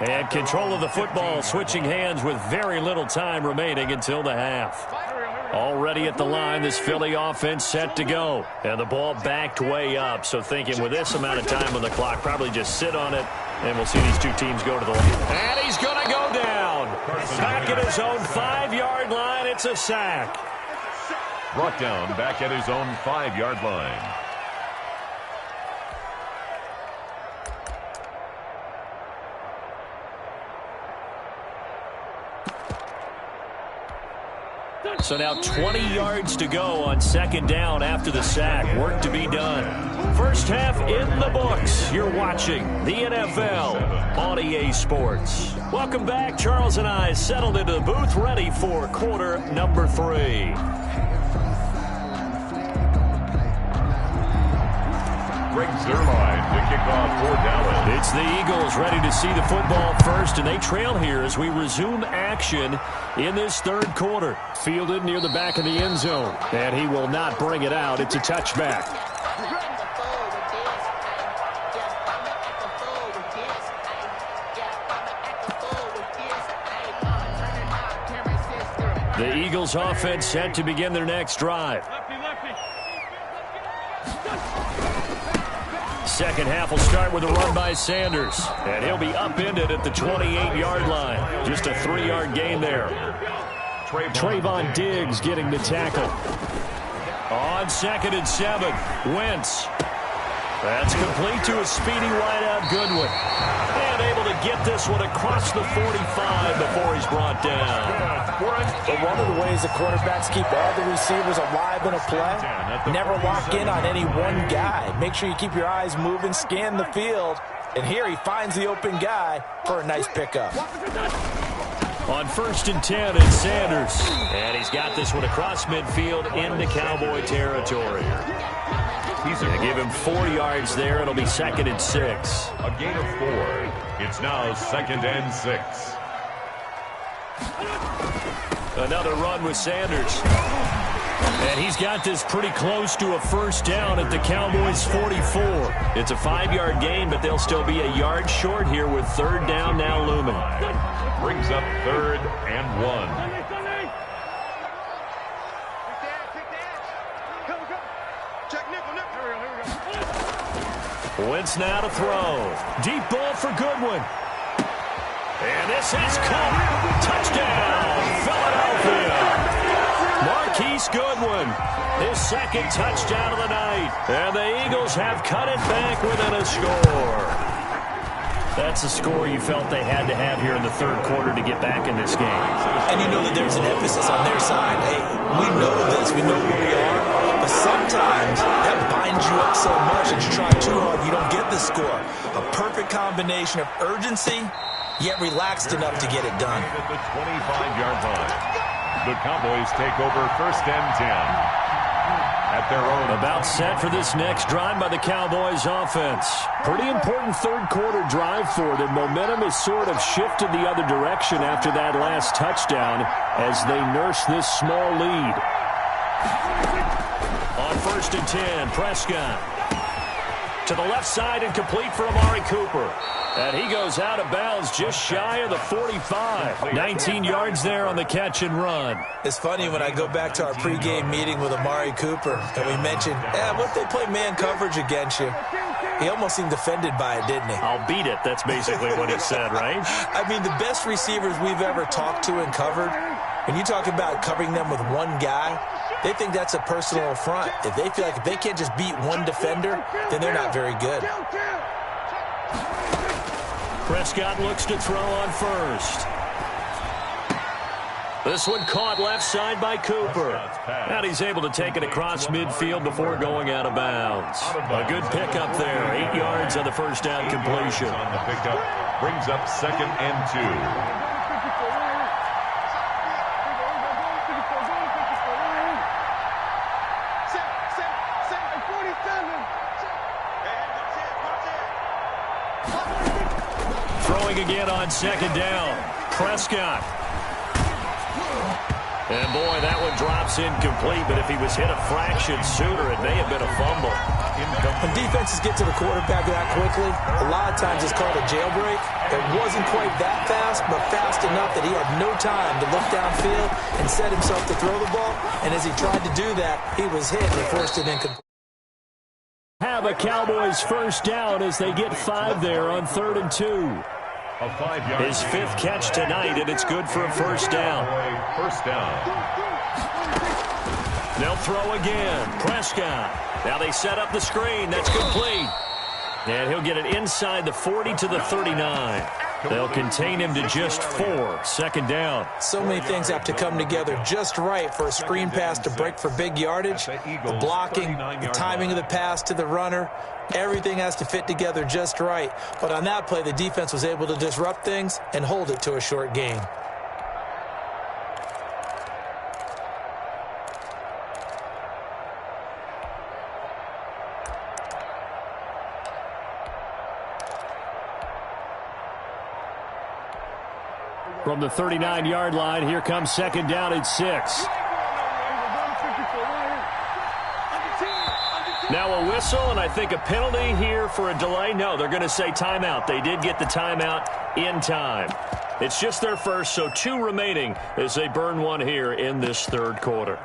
And control of the football switching hands with very little time remaining until the half. Already at the line, this Philly offense set to go. And the ball backed way up. So thinking with this amount of time on the clock, probably just sit on it. And we'll see these two teams go to the line. And he's going to go down. Back at his own 5-yard line. It's a sack. Brought down back at his own 5-yard line. So now 20 yards to go on 2nd down after the sack. Work to be done. First half in the books. You're watching the NFL on EA Sports. Welcome back. Charles and I settled into the booth ready for quarter number 3. Greg Zuerlein to kick off for Dallas. It's the Eagles ready to see the football first, and they trail here as we resume action in this 3rd quarter. Fielded near the back of the end zone, and he will not bring it out. It's a touchback. The Eagles offense set to begin their next drive. Second half will start with a run by Sanders. And he'll be upended at the 28-yard line. Just a 3-yard gain there. Trayvon Diggs getting the tackle. On 2nd and 7, Wentz. That's complete to a speedy wideout Goodwin. And able to get this one across the 45 before he's brought down. But one of the ways the quarterbacks keep all the receivers alive in a play, never lock in on any one guy. Make sure you keep your eyes moving, scan the field, and here he finds the open guy for a nice pickup. On 1st and 10, it's Sanders. And he's got this one across midfield into Cowboy territory. He's going to give him 4 yards there. It'll be 2nd and 6. A gain of 4. It's now 2nd and 6. Another run with Sanders. And he's got this pretty close to a first down at the Cowboys' 44. It's a 5-yard gain, but they'll still be a yard short here with 3rd down now looming. Brings up 3rd and 1. Wentz now to throw. Deep ball for Goodwin. And this is caught. Touchdown, Philadelphia. Marquise Goodwin, his 2nd touchdown of the night. And the Eagles have cut it back within a score. That's a score you felt they had to have here in the 3rd quarter to get back in this game. And you know that there's an emphasis on their side. Hey, we know this. We know who we are. But sometimes that binds you up so much that you try too hard, you don't get the score. A perfect combination of urgency, yet relaxed enough to get it done. At the 25-yard line, the Cowboys take over 1st and 10. at their own. About set for this next drive by the Cowboys offense. Pretty important third quarter drive for them. Momentum has sort of shifted the other direction after that last touchdown as they nurse this small lead. On 1st and 10, Prescott. To the left side and complete for Amari Cooper. And he goes out of bounds just shy of the 45. 19 yards there on the catch and run. It's funny when I go back to our pregame meeting with Amari Cooper and we mentioned, what if they play man coverage against you? He almost seemed offended by it, didn't he? I'll beat it. That's basically what he said, right? I mean, the best receivers we've ever talked to and covered, when you talk about covering them with one guy, they think that's a personal affront. If they feel like if they can't just beat one defender, then they're not very good. Prescott looks to throw on first. This one caught left side by Cooper. And he's able to take it across midfield before going out of bounds. A good pickup there. 8 yards on the first down completion. On the pickup brings up 2nd and 2. Throwing again on 2nd down. Prescott. And boy, that one drops incomplete, but if he was hit a fraction sooner, it may have been a fumble. When defenses get to the quarterback that quickly, a lot of times it's called a jailbreak. It wasn't quite that fast, but fast enough that he had no time to look downfield and set himself to throw the ball. And as he tried to do that, he was hit and forced it incomplete. Have a Cowboys first down as they get 5 there on 3rd and 2. His 5th catch tonight, and it's good for a first down. First down. They'll throw again. Prescott. Now they set up the screen. That's complete. And he'll get it inside the 40 to the 39. They'll contain him to just 4. 2nd down. So many things have to come together just right for a screen pass to break for big yardage. The blocking, the timing of the pass to the runner, everything has to fit together just right. But on that play, the defense was able to disrupt things and hold it to a short gain. From the 39-yard line, here comes 2nd down and 6. Now a whistle, and I think a penalty here for a delay. No, they're going to say timeout. They did get the timeout in time. It's just their first, so 2 remaining as they burn one here in this 3rd quarter.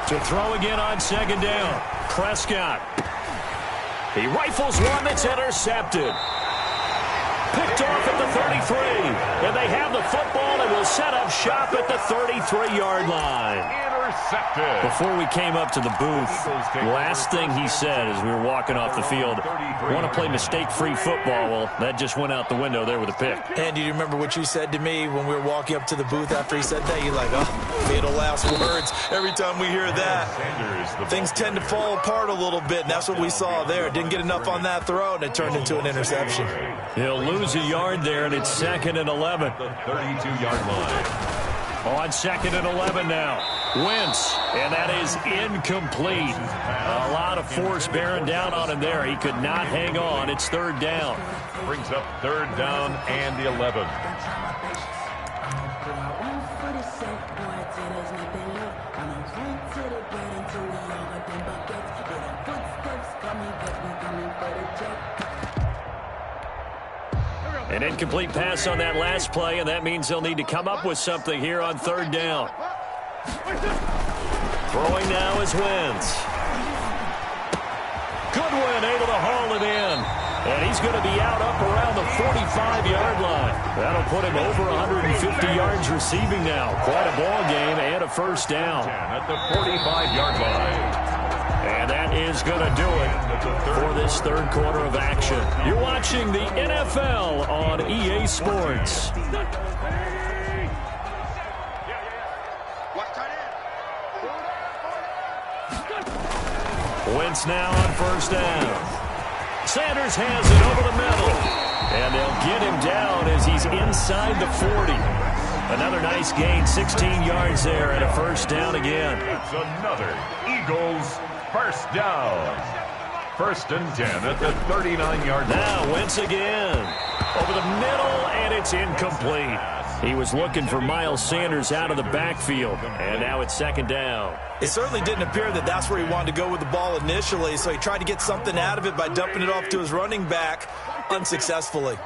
To throw again on 2nd down. Prescott. He rifles one that's intercepted. Picked off at the 33. And they have the football and will set up shop at the 33-yard line. Intercepted. Before we came up to the booth, last thing he said as we were walking off the field, want to play mistake-free football. Well, that just went out the window there with a pick. And do you remember what you said to me when we were walking up to the booth after he said that? You're like, oh, fatal last words. Every time we hear that, things tend to fall apart a little bit, and that's what we saw there. Didn't get enough on that throw, and it turned into an interception. He'll lose a yard there, and it's 2nd and 11. The 32-yard line. On 2nd and 11 now. Wentz, and that is incomplete. A lot of force bearing down on him there. He could not hang on. It's 3rd down. Brings up 3rd down and 11. An incomplete pass on that last play, and that means they'll need to come up with something here on 3rd down. Throwing now is Wentz. Goodwin able to haul it in. And he's going to be out up around the 45-yard line. That'll put him over 150 yards receiving now. Quite a ball game and a first down. At the 45-yard line. And that is going to do it for this third quarter of action. You're watching the NFL on EA Sports. Wentz now on first down. Sanders has it over the middle. And they'll get him down as he's inside the 40. Another nice gain, 16 yards there and a first down again. That's another Eagles first down. First and 10 at the 39-yard line. Now Wentz again. Over the middle, and it's incomplete. He was looking for Miles Sanders out of the backfield, and now it's second down. It certainly didn't appear that that's where he wanted to go with the ball initially, so he tried to get something out of it by dumping it off to his running back unsuccessfully.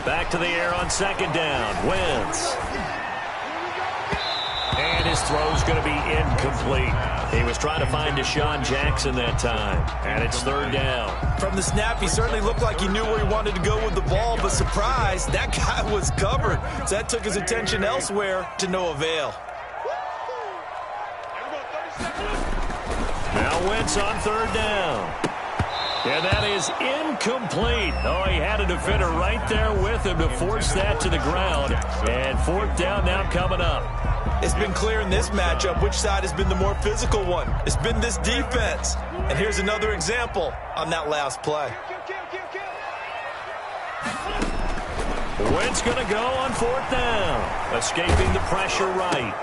Back to the air on second down. Wentz. And his throw's going to be incomplete. He was trying to find Deshaun Jackson that time. And it's third down. From the snap, he certainly looked like he knew where he wanted to go with the ball, but surprise, that guy was covered. So that took his attention elsewhere to no avail. Now Wentz on third down. And that is incomplete. Oh, he had a defender right there with him to force that to the ground. And fourth down now coming up. It's been clear in this matchup which side has been the more physical one. It's been this defense. And here's another example on that last play. Wentz going to go on fourth down. Escaping the pressure right.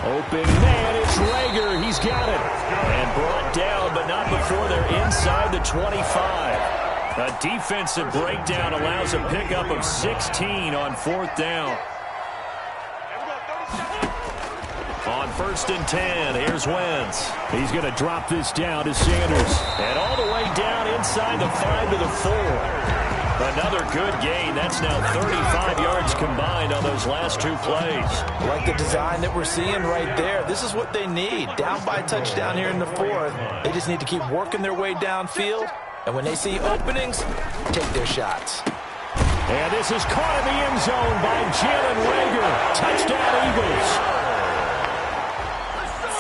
Open man, it's Rager. He's got it. And brought down, but not before they're inside the 25. A defensive breakdown allows a pickup of 16 on fourth down. On first and 10, here's Wentz. He's going to drop this down to Sanders. And all the way down inside the 5 to the 4. Another good gain. That's now 35 yards combined on those last two plays. Like the design that we're seeing right there. This is what they need. Down by a touchdown here in the fourth. They just need to keep working their way downfield. And when they see openings, take their shots. And this is caught in the end zone by Jalen Rager. Touchdown, Eagles.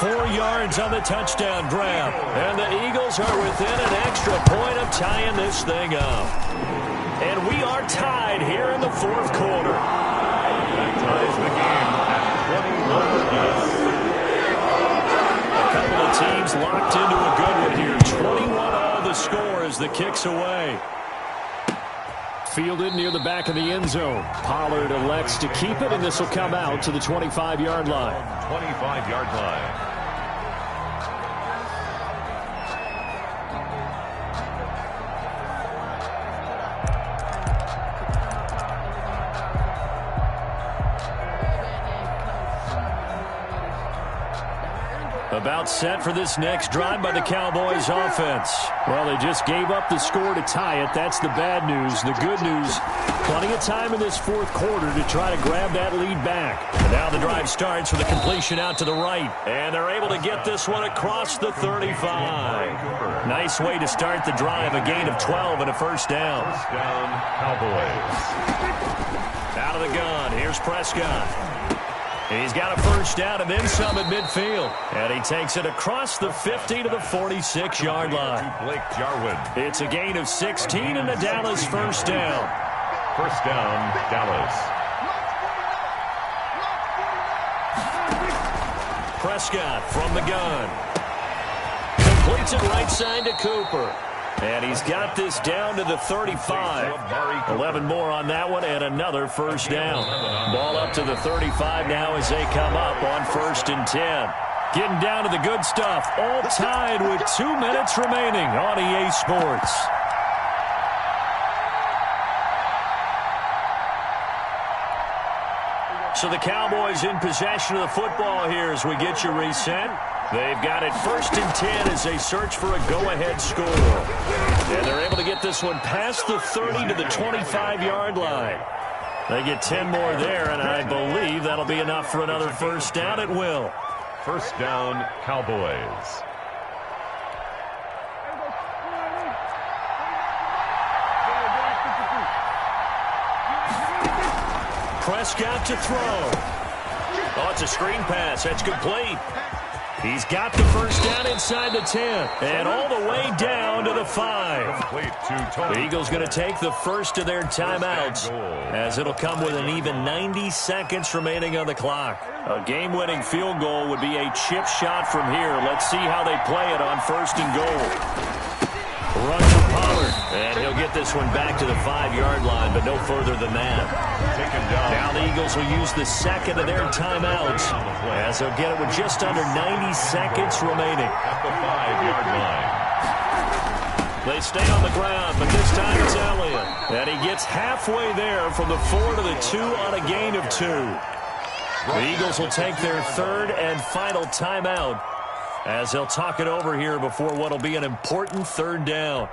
4 yards on the touchdown grab. And the Eagles are within an extra point of tying this thing up. And we are tied here in the fourth quarter. That ties the game A couple of at 21 apiece. teams locked into a good one here. 21-all the score as the kick's away. Fielded near the back of the end zone. Pollard elects to keep it, and this will come out to the 25-yard line. 25-yard line. About set for this next drive by the Cowboys offense. Well, they just gave up the score to tie it. That's the bad news. The good news, plenty of time in this fourth quarter to try to grab that lead back. And now the drive starts with a completion out to the right. And they're able to get this one across the 35. Nice way to start the drive. A gain of 12 and a first down. First down, Cowboys. Out of the gun. Here's Prescott. He's got a first down and then some at midfield. And he takes it across the 50 to the 46-yard line. Blake Jarwin. It's a gain of 16 and a Dallas first down. First down, Dallas. Prescott from the gun. Completes it right side to Cooper. And he's got this down to the 35. 11 more on that one and another first down. Ball up to the 35 now as they come up on first and 10. Getting down to the good stuff. All tied with 2 minutes remaining on EA Sports. So the Cowboys in possession of the football here as we get you reset. They've got it first and 10 as they search for a go-ahead score. And they're able to get this one past the 30 to the 25-yard line. They get 10 more there, and I believe that'll be enough for another first down. It will. First down, Cowboys. Prescott to throw. Oh, it's a screen pass. That's complete. He's got the first down inside the 10 and all the way down to the 5. The Eagles going to take the first of their timeouts as it'll come with an even 90 seconds remaining on the clock. A game-winning field goal would be a chip shot from here. Let's see how they play it on first and goal. Run for Pollard, and he'll get this one back to the 5-yard line, but no further than that. Now the Eagles will use the second of their timeouts as they'll get it with just under 90 seconds remaining. At the 5-yard line. They stay on the ground, but this time it's Elliott. And he gets halfway there from the 4 to the 2 on a gain of 2. The Eagles will take their third and final timeout as they'll talk it over here before what will be an important third down.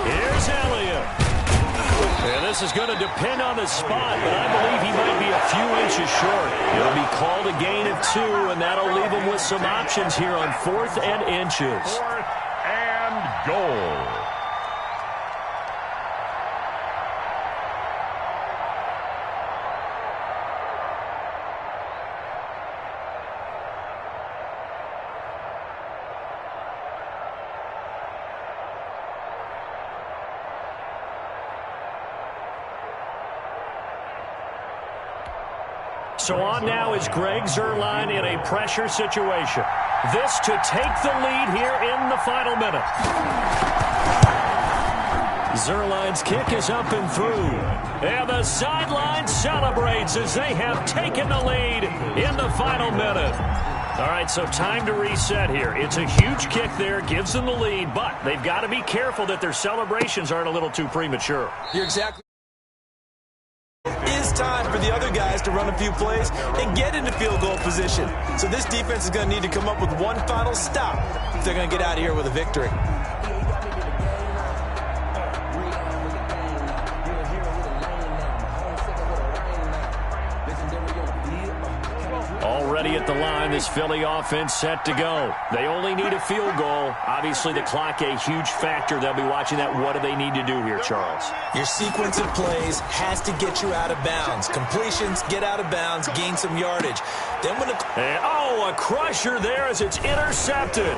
Here's Elliott. And this is going to depend on the spot, but I believe he might be a few inches short. It'll be called a gain of 2, and that'll leave him with some options here on 4th and inches. 4th and goal. So on now is Greg Zuerlein in a pressure situation. This to take the lead here in the final minute. Zuerlein's kick is up and through. And the sideline celebrates as they have taken the lead in the final minute. All right, so time to reset here. It's a huge kick there, gives them the lead, but they've got to be careful that their celebrations aren't a little too premature. You're exactly. It's time for the other guys to run a few plays and get into field goal position. So this defense is going to need to come up with one final stop if they're going to get out of here with a victory. Already at the line, this Philly offense set to go. They only need a field goal. Obviously, the clock a huge factor. They'll be watching that. What do they need to do here, Charles? Your sequence of plays has to get you out of bounds. Completions, get out of bounds, gain some yardage. Then when a crusher there as it's intercepted.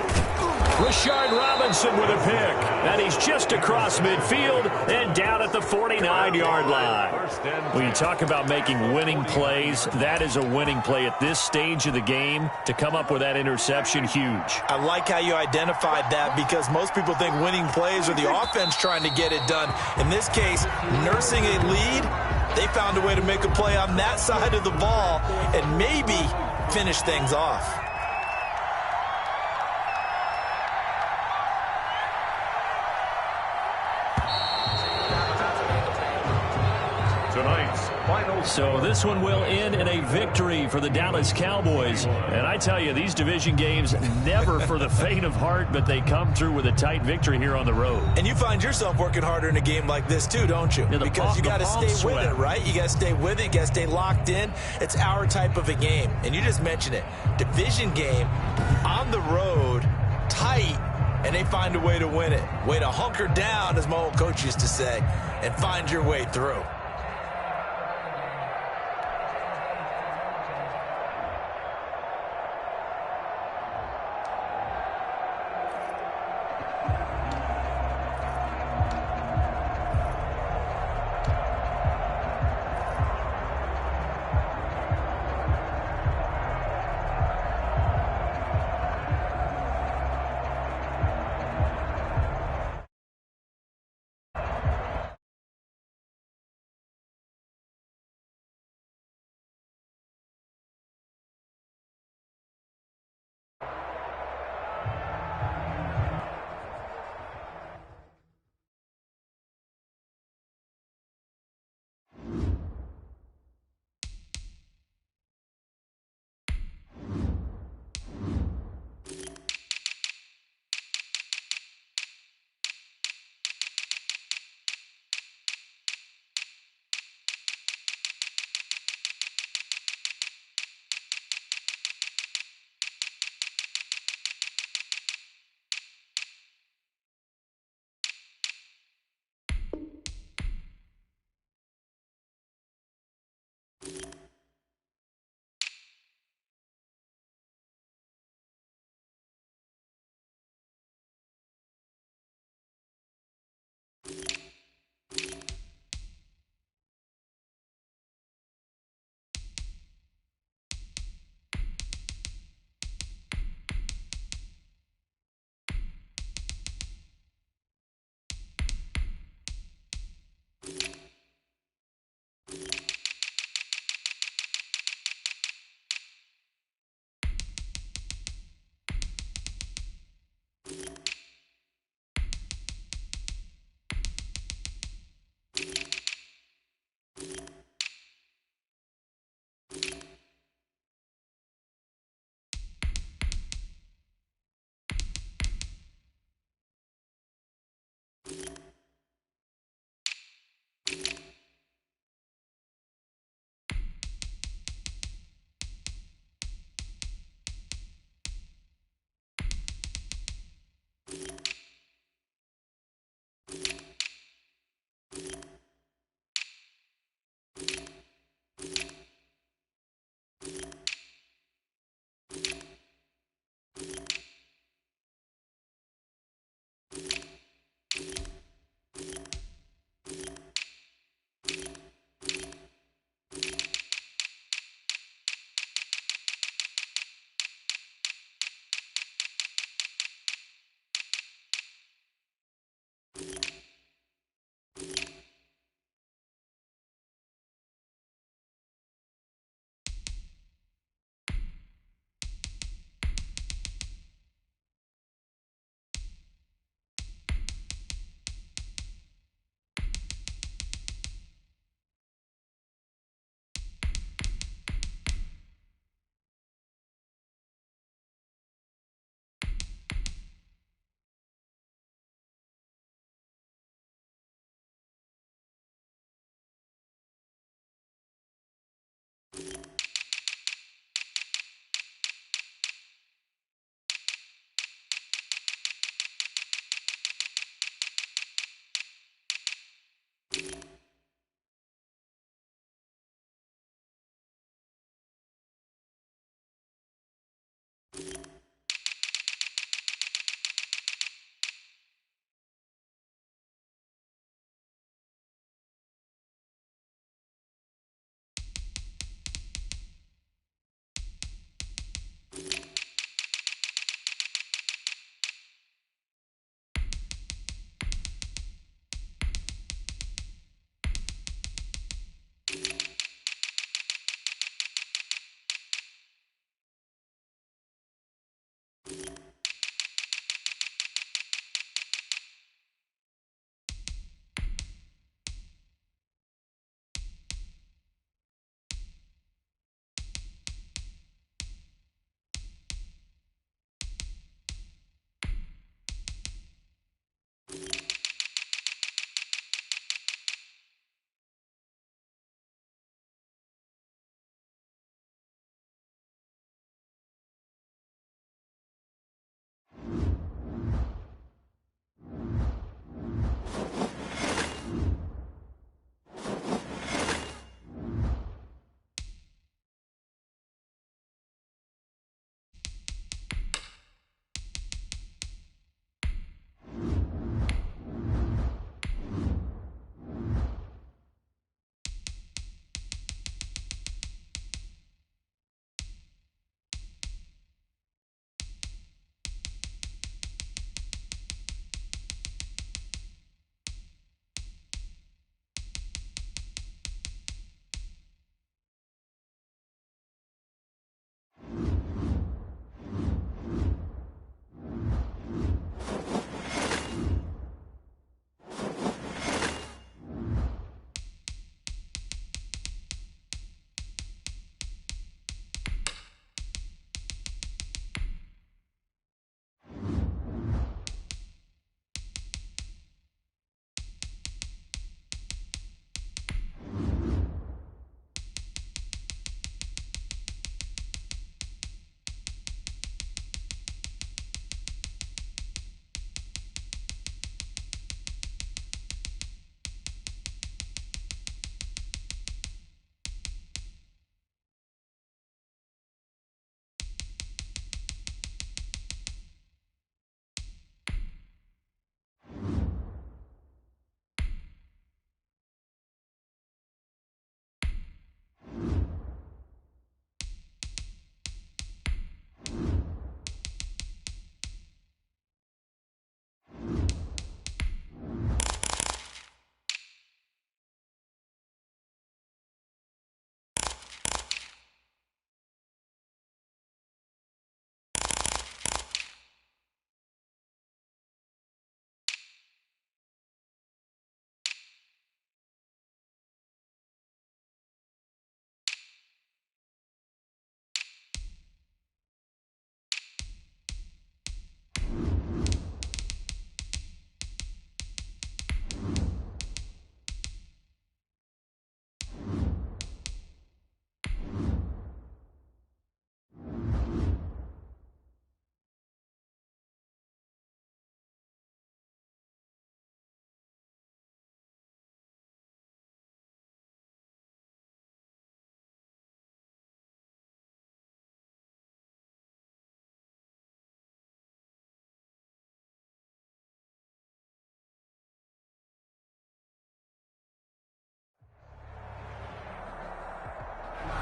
Rashard Robinson with a pick. And he's just across midfield and down at the 49-yard line. When you talk about making winning plays, that is a winning play at this stage of the game. To come up with that interception, huge. I like how you identified that because most people think winning plays are the offense trying to get it done. In this case, nursing a lead, they found a way to make a play on that side of the ball and maybe finish things off. So this one will end in a victory for the Dallas Cowboys. And I tell you, these division games never for the faint of heart, but they come through with a tight victory here on the road. And you find yourself working harder in a game like this too, don't you? Yeah, because you got to stay with it, right? You got to stay with it. You got to stay locked in. It's our type of a game. And you just mentioned it. Division game on the road, tight, and they find a way to win it. Way to hunker down, as my old coach used to say, and find your way through.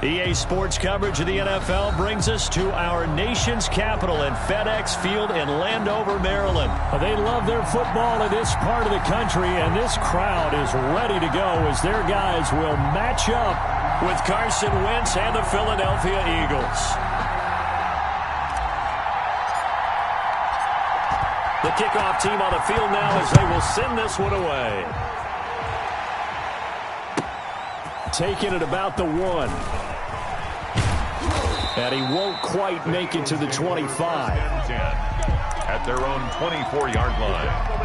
EA Sports coverage of the NFL brings us to our nation's capital at FedEx Field in Landover, Maryland. They love their football in this part of the country, and this crowd is ready to go as their guys will match up with Carson Wentz and the Philadelphia Eagles. The kickoff team on the field now as they will send this one away. Taking it about the 1. And he won't quite make it to the 25. At their own 24-yard line.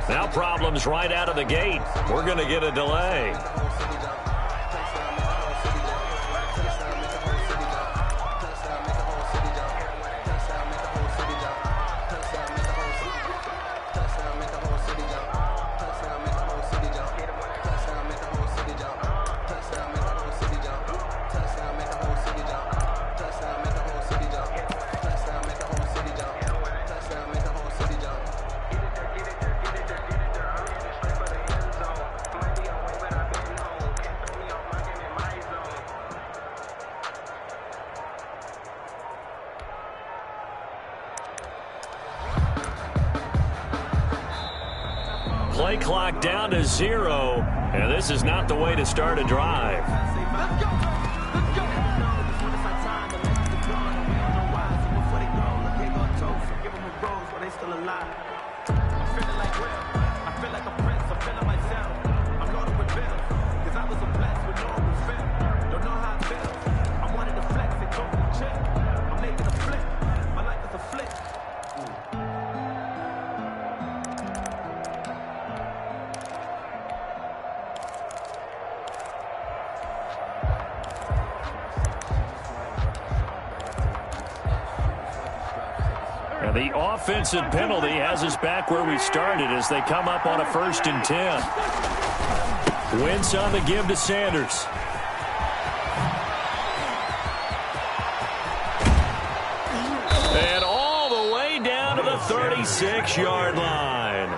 Now problems right out of the gate. We're going to get a delay. Play clock down to 0, and this is not the way to start a drive. And the offensive penalty has us back where we started as they come up on a 1st and 10. Wentz on the give to Sanders. And all the way down to the 36-yard line.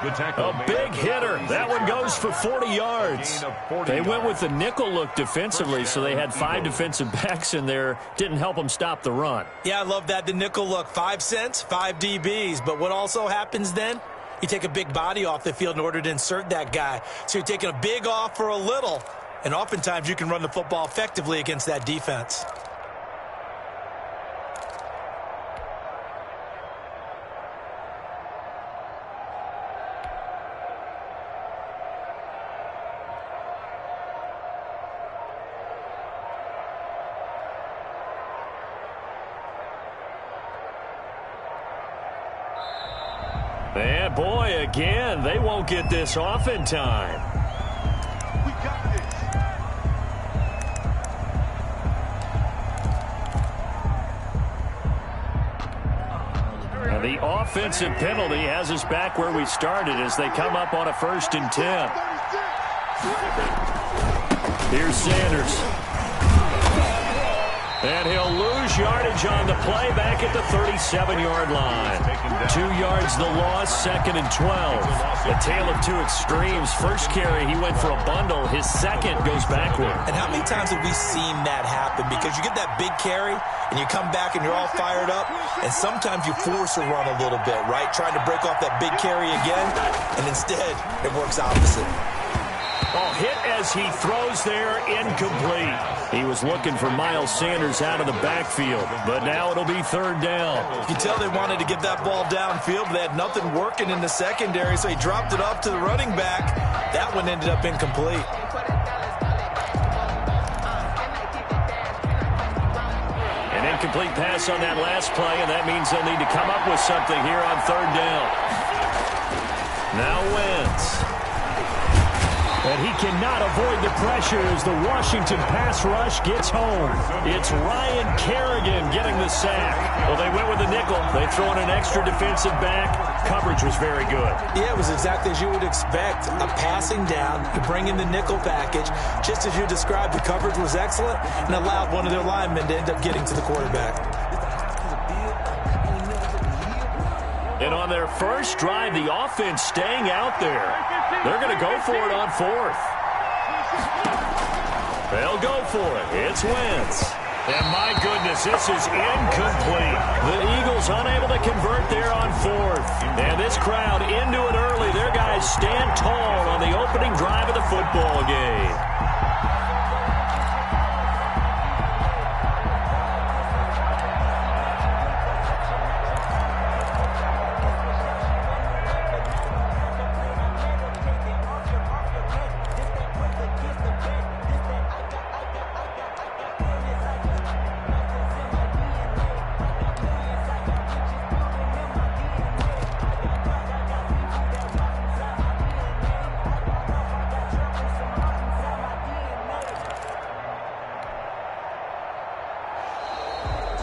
A big hitter. That one goes for 40 yards. They went with the nickel look defensively, so they had 5 defensive backs in there. Didn't help them stop the run. Yeah, I love that, the nickel look. 5 cents, 5 DBs. But what also happens then? You take a big body off the field in order to insert that guy. So you're taking a big off for a little. And oftentimes you can run the football effectively against that defense. And boy, again, they won't get this off in time. We got this. And the offensive penalty has us back where we started as they come up on a 1st and 10. Here's Sanders. And he'll lose yardage on the play back at the 37-yard line. 2 yards the loss, 2nd and 12. A tale of two extremes. First carry, he went for a bundle. His second goes backward. And how many times have we seen that happen? Because you get that big carry, and you come back and you're all fired up, and sometimes you force a run a little bit, right? Trying to break off that big carry again, and instead it works opposite. Oh, hit as he throws there, incomplete. He was looking for Miles Sanders out of the backfield, but now it'll be 3rd down. You can tell they wanted to get that ball downfield, but they had nothing working in the secondary, so he dropped it off to the running back. That one ended up incomplete. An incomplete pass on that last play, and that means they'll need to come up with something here on 3rd down. Now Wentz. And he cannot avoid the pressure as the Washington pass rush gets home. It's Ryan Kerrigan getting the sack. Well, they went with the nickel. They throw in an extra defensive back. Coverage was very good. Yeah, it was exactly as you would expect. A passing down, you bring in the nickel package. Just as you described, the coverage was excellent and allowed one of their linemen to end up getting to the quarterback. And on their first drive, the offense staying out there. They're going to go for it on fourth. They'll go for it. It's Wentz. And my goodness, this is incomplete. The Eagles unable to convert there on fourth. And this crowd into it early. Their guys stand tall on the opening drive of the football game.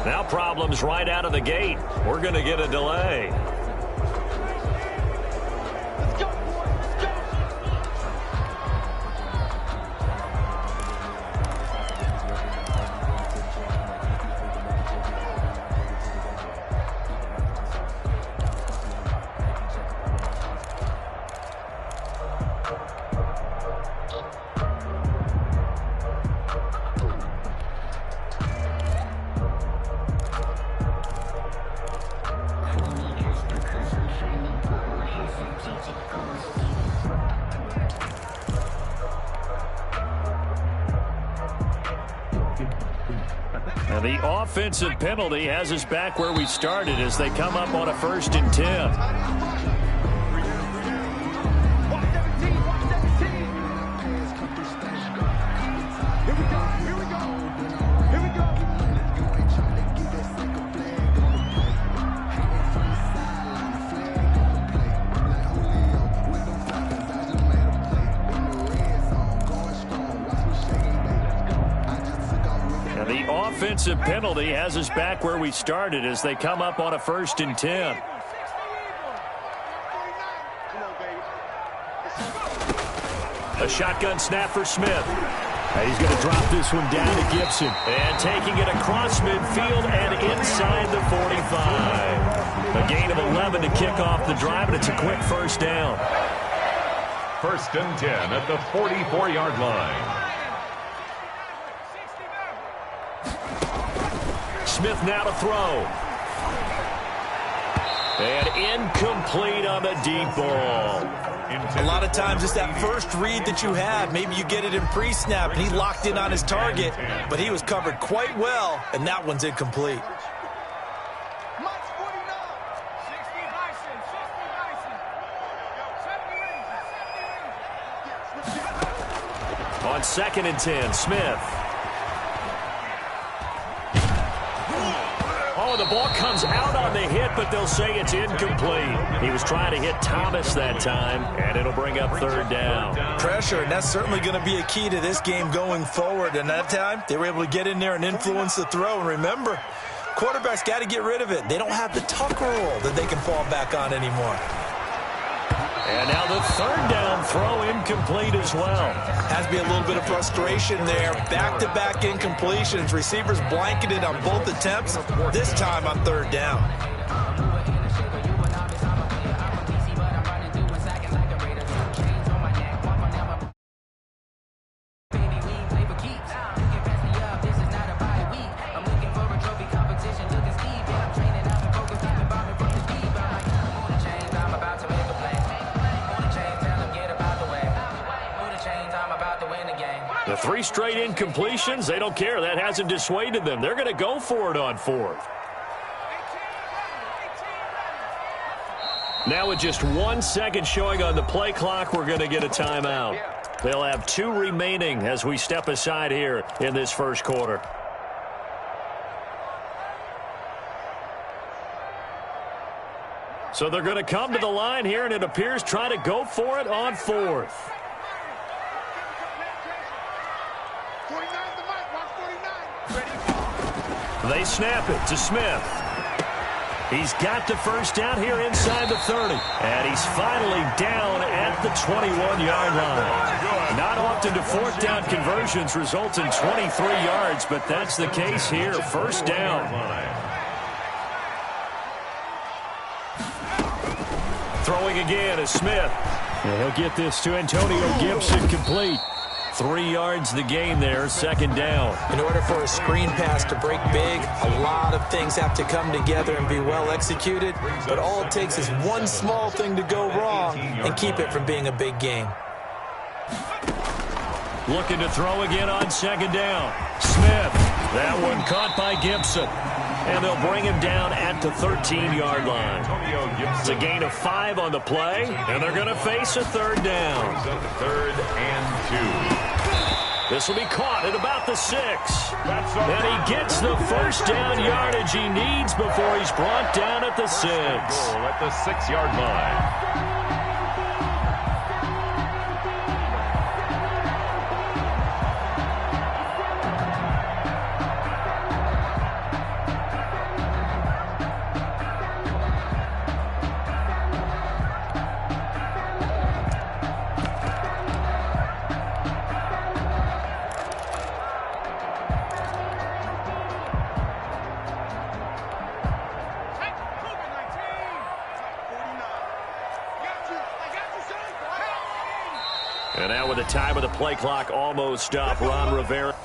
Now problems right out of the gate. We're going to get a delay. And the offensive penalty has us back where we started as they come up on a 1st and 10. Offensive penalty has us back where we started as they come up on a 1st and 10. A shotgun snap for Smith. He's going to drop this one down to Gibson. And taking it across midfield and inside the 45. A gain of 11 to kick off the drive, and it's a quick first down. 1st and 10 at the 44-yard line. Smith now to throw. And incomplete on the deep ball. A lot of times it's that first read that you have. Maybe you get it in pre-snap, and he locked in on his target, but he was covered quite well, and that one's incomplete. On 2nd and 10, Smith. Oh, the ball comes out on the hit, but they'll say it's incomplete. He was trying to hit Thomas that time, and it'll bring up 3rd down. Pressure, and that's certainly going to be a key to this game going forward. And that time, they were able to get in there and influence the throw. And remember, quarterbacks got to get rid of it. They don't have the tuck rule that they can fall back on anymore. And now the 3rd down throw incomplete as well. Has to be a little bit of frustration there. Back-to-back incompletions. Receivers blanketed on both attempts, this time on 3rd down. The 3 straight incompletions, they don't care. That hasn't dissuaded them. They're going to go for it on 4th. Now with just 1 second showing on the play clock, we're going to get a timeout. They'll have 2 remaining as we step aside here in this first quarter. So they're going to come to the line here, and it appears try to go for it on fourth. 49 the mic, watch 49. They snap it to Smith. He's got the first down here inside the 30. And he's finally down at the 21-yard line. Not often do fourth down conversions result in 23 yards, but that's the case here. First down. Throwing again is Smith. And he'll get this to Antonio Gibson complete. 3 yards the gain there, second down. In order for a screen pass to break big, a lot of things have to come together and be well executed. But all it takes is one small thing to go wrong and keep it from being a big game. Looking to throw again on second down. Smith. That one caught by Gibson. And they'll bring him down at the 13-yard line. It's a gain of 5 on the play, and they're going to face a third down. Third and 2. This will be caught at about the 6. And he gets the first down yardage he needs before he's brought down at the 6. Goal at the 6-yard line. And now with the time of the play clock almost stopped, Ron Rivera.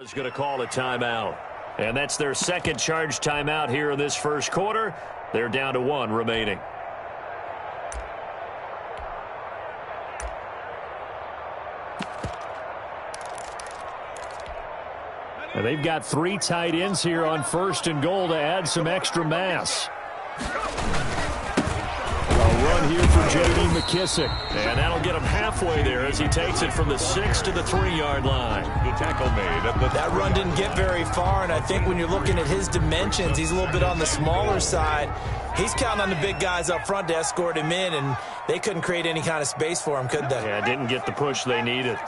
Is going to call a timeout. And that's their second charge timeout here in this first quarter. They're down to 1 remaining. And they've got 3 tight ends here on first and goal to add some extra mass. Run here for J.D. McKissick. And that'll get him halfway there as he takes it from the 6 to the 3-yard line. The tackle made at the That run didn't get very far, and I think when you're looking at his dimensions, he's a little bit on the smaller side. He's counting on the big guys up front to escort him in, and they couldn't create any kind of space for him, could they? Yeah, didn't get the push they needed.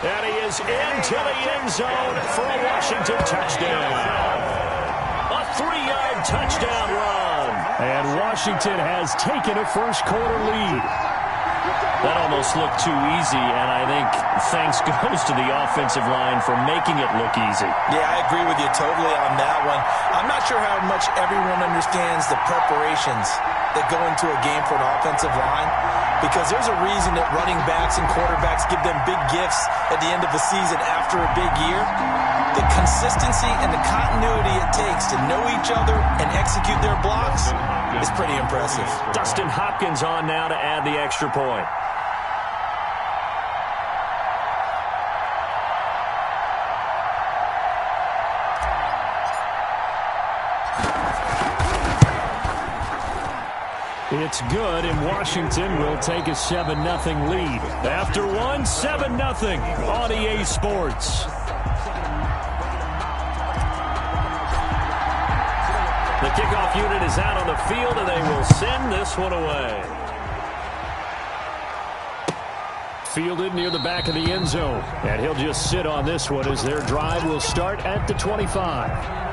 And he is into the end zone for a Washington touchdown. A 3-yard touchdown run. And Washington has taken a first-quarter lead. That almost looked too easy, and I think thanks goes to the offensive line for making it look easy. Yeah, I agree with you totally on that one. I'm not sure how much everyone understands the preparations that go into a game for an offensive line, because there's a reason that running backs and quarterbacks give them big gifts at the end of the season after a big year. The consistency and the continuity it takes to know each other and execute their blocks is pretty impressive. Dustin Hopkins on now to add the extra point. It's good, and Washington will take a 7-0 lead. After 1, 7-0 on EA Sports. The kickoff unit is out on the field, and they will send this one away. fielded near the back of the end zone. And he'll just sit on this one as their drive will start at the 25.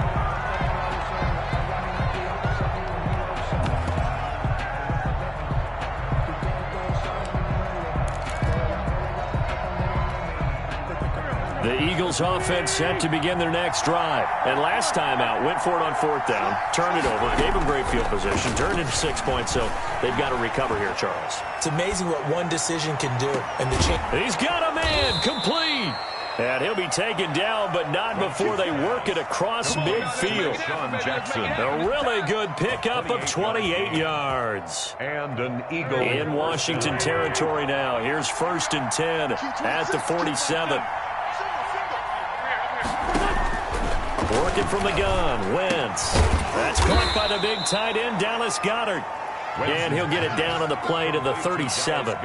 The Eagles offense set to begin their next drive. And last time out, went for it on fourth down, turned it over, gave them great field position, turned it to 6 points, so they've got to recover here, Charles. It's amazing what one decision can do. And the change. He's got a man, complete. And he'll be taken down, but not before they work it across midfield. A really good pickup of 28 yards. And an Eagle. In Washington territory now. Here's 1st and 10 at the 47. Working from the gun, Wentz. That's caught by the big tight end, Dallas Goedert. And he'll get it down on the play to the 37.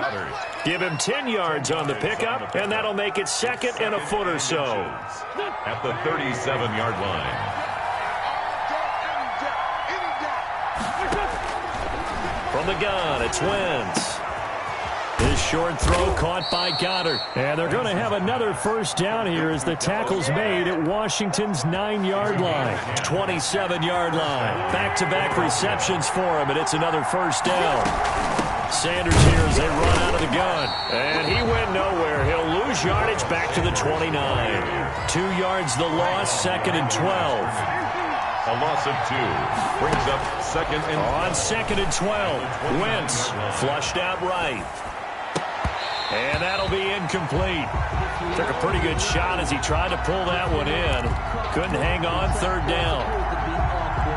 Give him 10 yards on the pickup, and that'll make it 2nd and a foot or so. At the 37-yard line. From the gun, it's Wentz. His short throw caught by Goedert. And they're going to have another first down here as the tackle's made at Washington's 9-yard line. 27-yard line. Back-to-back receptions for him, and it's another first down. Sanders here as they run out of the gun. And he went nowhere. He'll lose yardage back to the 29. 2 yards the loss, 2nd and 12. A loss of 2. Brings up 2nd and... On 2nd and 12. Wentz flushed out right. And that'll be incomplete. Took a pretty good shot as he tried to pull that one in. Couldn't hang on, 3rd down.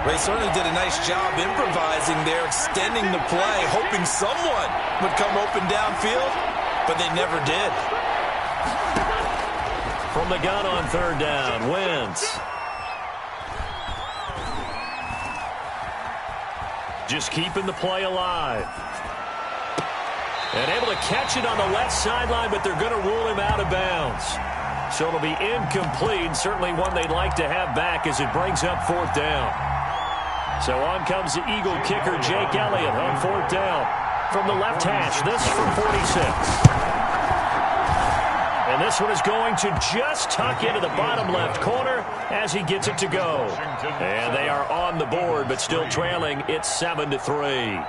They certainly did a nice job improvising there, extending the play, hoping someone would come open downfield, but they never did. From the gun on 3rd down, Wentz. Just keeping the play alive. And able to catch it on the left sideline, but they're going to rule him out of bounds. So it'll be incomplete. Certainly one they'd like to have back as it brings up 4th down. So on comes the Eagle kicker, Jake Elliott, on 4th down. From the left hash, this from 46. And this one is going to just tuck into the bottom left corner as he gets it to go. And they are on the board, but still trailing. It's 7-3.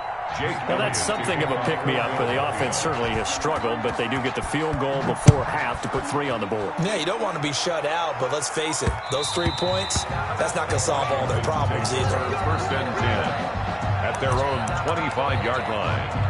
Well, that's something of a pick-me-up, but the offense certainly has struggled, but they do get the field goal before half to put 3 on the board. Yeah, you don't want to be shut out, but let's face it, those 3 points, that's not going to solve all their problems either. 1st and 10 at their own 25-yard line.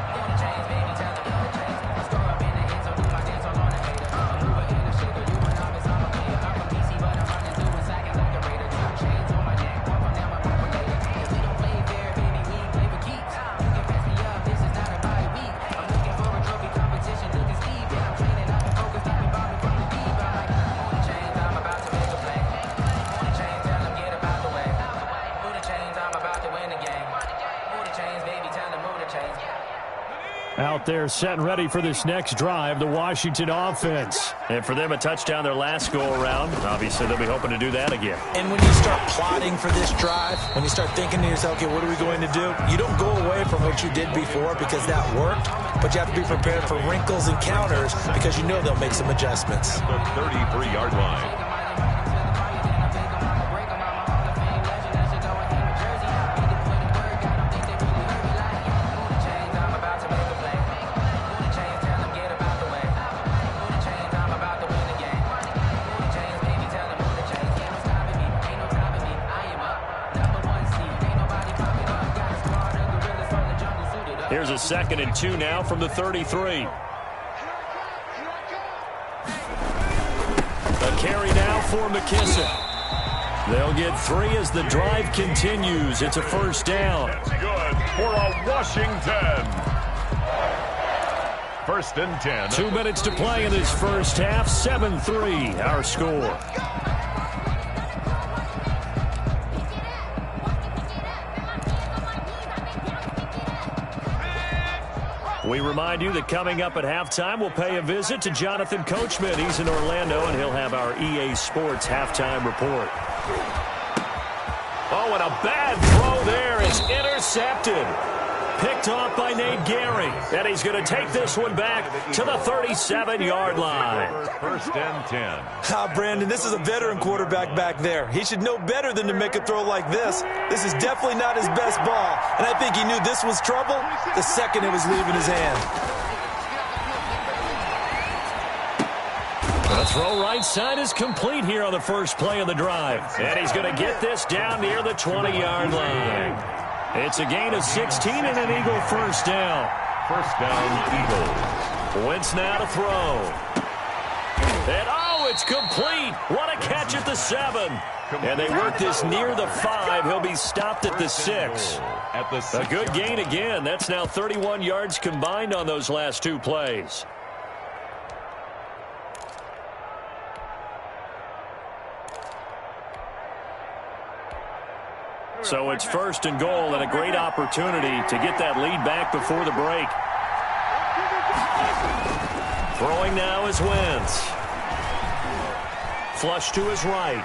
Out there set and ready for this next drive, the Washington offense. And for them, a touchdown their last go-around. Obviously, they'll be hoping to do that again. And when you start plotting for this drive, when you start thinking to yourself, okay, what are we going to do? You don't go away from what you did before because that worked, but you have to be prepared for wrinkles and counters because you know they'll make some adjustments. The 33-yard line. Here's a 2nd and 2 now from the 33. A carry now for McKissick. They'll get 3 as the drive continues. It's a first down. It's good for a Washington. 1st and 10. 2 minutes to play in this first half. 7-3 our score. We remind you that coming up at halftime, we'll pay a visit to Jonathan Coachman. He's in Orlando, and he'll have our EA Sports halftime report. Oh, and a bad throw there. It's intercepted. picked off by Nate Gary. And he's going to take this one back to the 37-yard line. First and 10. Brandon, this is a veteran quarterback back there. He should know better than to make a throw like this. This is definitely not his best ball. And I think he knew this was trouble the second it was leaving his hand. The throw right side is complete here on the first play of the drive. And he's going to get this down near the 20-yard line. It's a gain of 16 and an Eagle first down. First down, Eagles. Wentz now to throw. And it's complete. What a catch at the 7. And they work this near the 5. He'll be stopped at the 6. A good gain again. That's now 31 yards combined on those last 2 plays. So it's first and goal and a great opportunity to get that lead back before the break. Throwing now is Wentz. Flush to his right.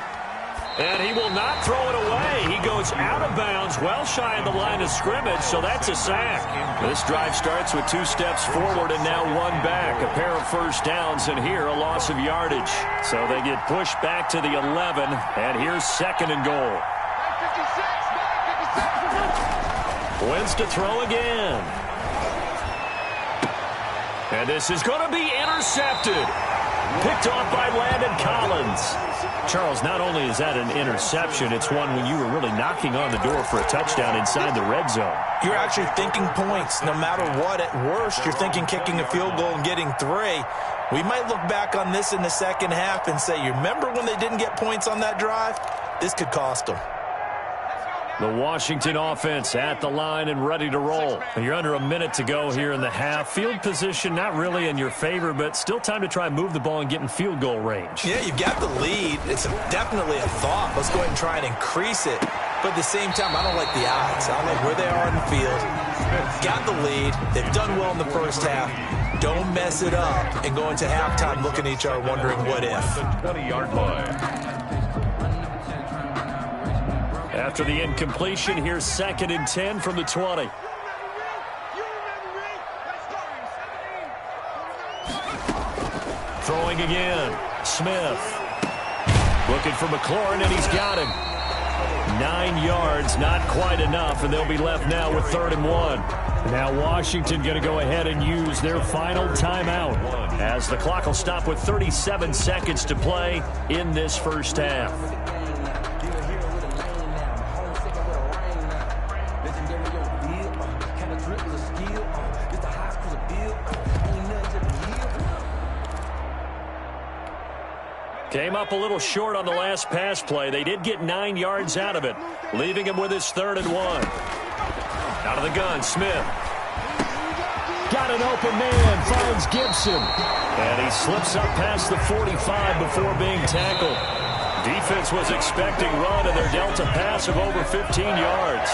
And he will not throw it away. He goes out of bounds, well shy of the line of scrimmage, so that's a sack. This drive starts with 2 steps forward and now 1 back. A pair of first downs, and here a loss of yardage. So they get pushed back to the 11, and here's second and goal. Wentz to throw again. And this is going to be intercepted. Picked off by Landon Collins. Charles, not only is that an interception, it's one when you were really knocking on the door for a touchdown inside the red zone. You're actually thinking points. No matter what, at worst, you're thinking kicking a field goal and getting 3. We might look back on this in the second half and say, you remember when they didn't get points on that drive? This could cost them. The Washington offense at the line and ready to roll. You're under a minute to go here in the half. Field position not really in your favor, but still time to try and move the ball and get in field goal range. Yeah, you've got the lead. It's definitely a thought. Let's go ahead and try and increase it. But at the same time, I don't like the odds. I don't like where they are on the field. Got the lead. They've done well in the first half. Don't mess it up and go into halftime looking at each other wondering what if. 20-yard line. After the incompletion, here's second and 10 from the 20. Throwing again. Smith. Looking for McLaurin, and he's got him. 9 yards, not quite enough, and they'll be left now with 3rd and 1. Now Washington going to go ahead and use their final timeout as the clock will stop with 37 seconds to play in this first half. Came up a little short on the last pass play. They did get 9 yards out of it, leaving him with his 3rd and 1. Out of the gun, Smith. Got an open man, finds Gibson. And he slips up past the 45 before being tackled. Defense was expecting run, and they're dealt a pass of over 15 yards.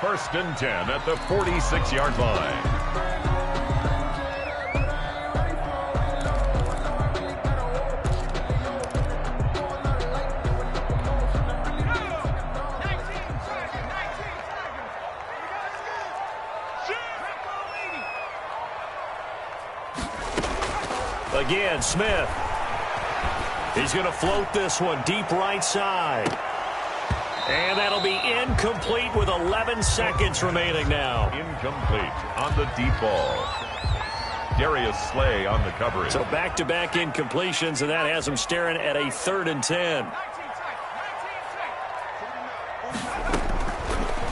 First and 10 at the 46-yard line. Again, Smith. He's going to float this one deep right side. And that'll be incomplete with 11 seconds remaining now. Incomplete on the deep ball. Darius Slay on the coverage. So back-to-back incompletions, and that has him staring at a 3rd and 10.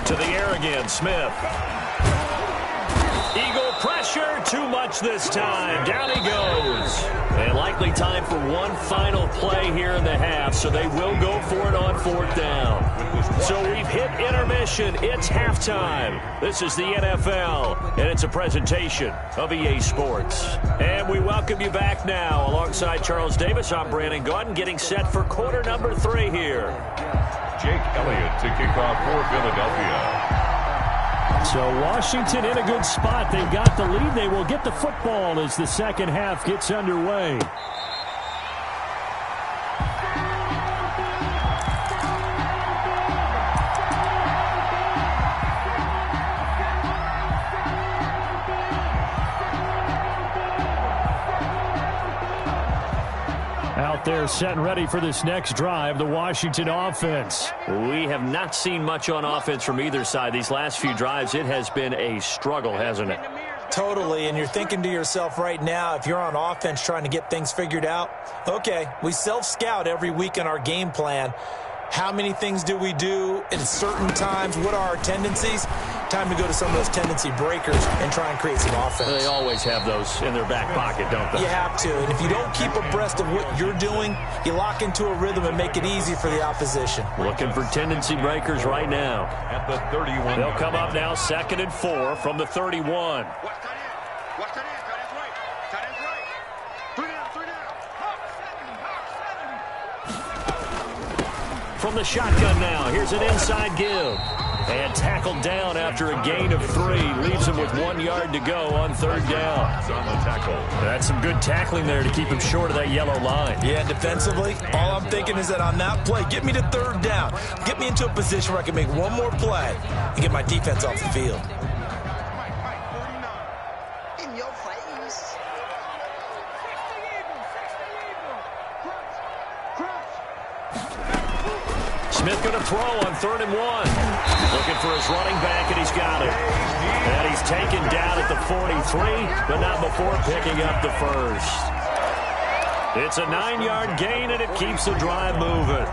To the air again, Smith. Eagle pressure, too much this time. Down he goes. And likely time for one final play here in the half, so they will go for it on 4th down. So we've hit intermission. It's halftime. This is the NFL, and it's a presentation of EA Sports. And we welcome you back now. Alongside Charles Davis, I'm Brandon Gaudin, getting set for quarter number 3 here. Jake Elliott to kick off for Philadelphia. So Washington in a good spot. They've got the lead. They will get the football as the second half gets underway. Out there set and ready for this next drive, the Washington offense. We have not seen much on offense from either side. These last few drives, it has been a struggle, hasn't it? Totally, and you're thinking to yourself right now, if you're on offense trying to get things figured out, okay, we self-scout every week in our game plan. How many things do we do at certain times? What are our tendencies? Time to go to some of those tendency breakers and try and create some offense. They always have those in their back pocket, don't they? You have to, and if you don't keep abreast of what you're doing, you lock into a rhythm and make it easy for the opposition. Looking for tendency breakers right now. At the 31. They'll come up now 2nd and 4 from the 31. From the shotgun now, here's an inside give. And tackled down after a gain of 3. Leaves him with 1 yard to go on 3rd down. On the tackle. That's some good tackling there to keep him short of that yellow line. Yeah, defensively, all I'm thinking is that on that play, get me to 3rd down. Get me into a position where I can make one more play and get my defense off the field. In your face. Smith going to throw on 3rd and 1. Looking for his running back, and he's got it. And he's taken down at the 43, but not before picking up the first. It's a 9-yard gain, and it keeps the drive moving.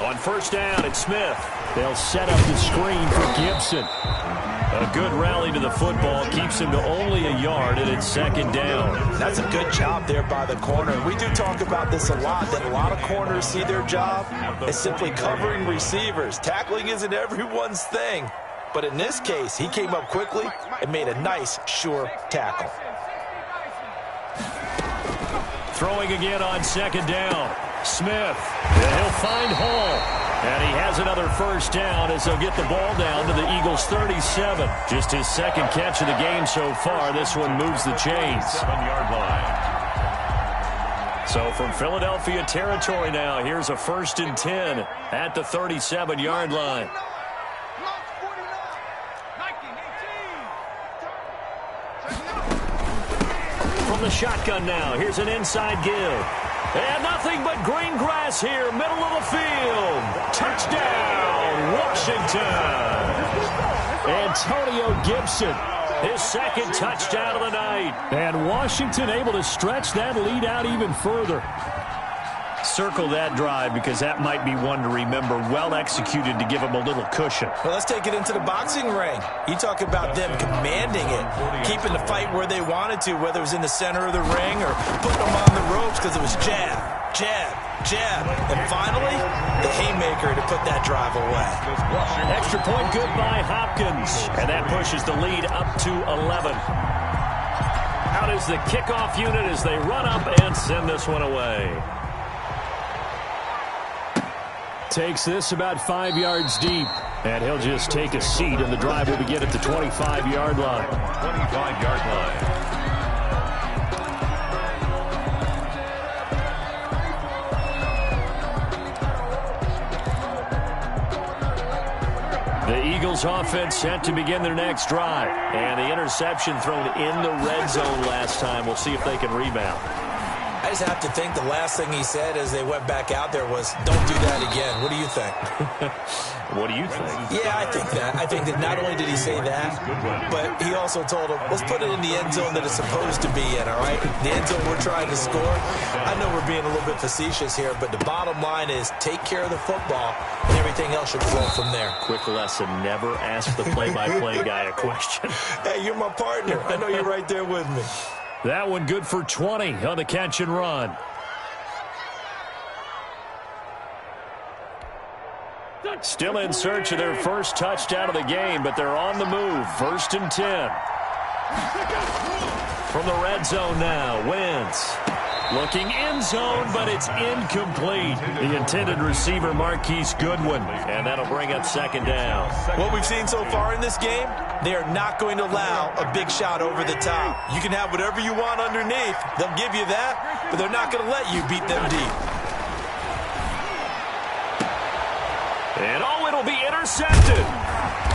On 1st down, it's Smith. They'll set up the screen for Gibson. A good rally to the football keeps him to only a yard, and it's 2nd down. That's a good job there by the corner. We do talk about this a lot, that a lot of corners see their job as simply covering receivers. Tackling isn't everyone's thing. But in this case, he came up quickly and made a nice, sure tackle. Throwing again on 2nd down. Smith, and he'll find Hall. And he has another 1st down as they'll get the ball down to the Eagles' 37. Just his 2nd catch of the game so far. This one moves the chains. 7-yard line. So from Philadelphia territory now, here's a 1st and 10 at the 37-yard line. From the shotgun now, here's an inside give. And nothing but green grass here, middle of the field. Touchdown, Washington. Antonio Gibson. His 2nd touchdown of the night. And Washington able to stretch that lead out even further. Circle that drive because that might be one to remember. Well executed to give him a little cushion. Well, let's take it into the boxing ring. You talk about them commanding it, keeping the fight where they wanted to, whether it was in the center of the ring or putting them on the ropes because it was jab, jab, jab. And finally, the haymaker to put that drive away. Extra point good by Hopkins. And that pushes the lead up to 11. Out is the kickoff unit as they run up and send this one away. Takes this about 5 yards deep. And he'll just take a seat, and the drive will begin at the 25-yard line. 25-yard line. The Eagles offense set to begin their next drive. And the interception thrown in the red zone last time. We'll see if they can rebound. I just have to think the last thing he said as they went back out there was, don't do that again. What do you think? What do you think? Yeah, I think that. I think that not only did he say that, but he also told him, let's put it in the end zone that it's supposed to be in, all right? The end zone we're trying to score. I know we're being a little bit facetious here, but the bottom line is take care of the football, and everything else should flow from there. Quick lesson, never ask the play-by-play guy a question. Hey, you're my partner. I know you're right there with me. That one good for 20 on the catch and run. Still in search of their first touchdown of the game, but they're on the move. 1st and 10. From the red zone now, Wentz. Looking end zone, but it's incomplete. The intended receiver, Marquise Goodwin. And that'll bring up 2nd down. What we've seen so far in this game, they are not going to allow a big shot over the top. You can have whatever you want underneath. They'll give you that, but they're not going to let you beat them deep. And it'll be intercepted.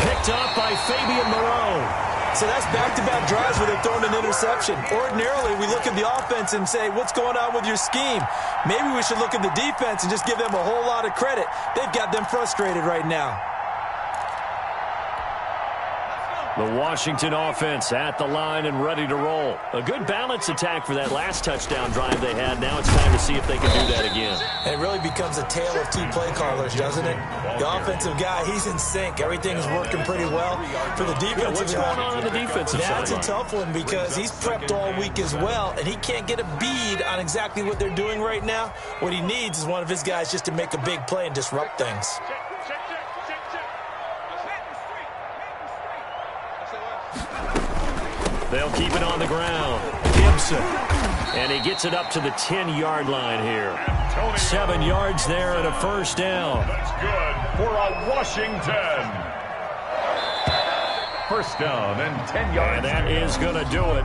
Picked up by Fabian Moreau. So that's back-to-back drives where they're throwing an interception. Ordinarily, we look at the offense and say, what's going on with your scheme? Maybe we should look at the defense and just give them a whole lot of credit. They've got them frustrated right now. The Washington offense at the line and ready to roll. A good balance attack for that last touchdown drive they had. Now it's time to see if they can do that again. And it really becomes a tale of two play callers, doesn't it? The offensive guy, he's in sync. Everything's working pretty well. For the defensive guy, what's going on in the defensive side? That's a tough one because he's prepped all week as well, and he can't get a bead on exactly what they're doing right now. What he needs is one of his guys just to make a big play and disrupt things. They'll keep it on the ground. Gibson. And he gets it up to the 10-yard line here. 7 yards there and a first down. That's good for a Washington. First down and 10 yards. And that is going to do it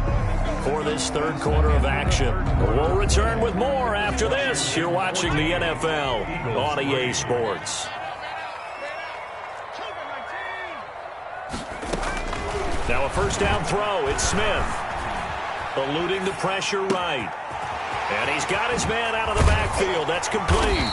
for this third quarter of action. We'll return with more after this. You're watching the NFL on EA Sports. Now a first down throw. It's Smith. Eluding the pressure right. And he's got his man out of the backfield. That's complete.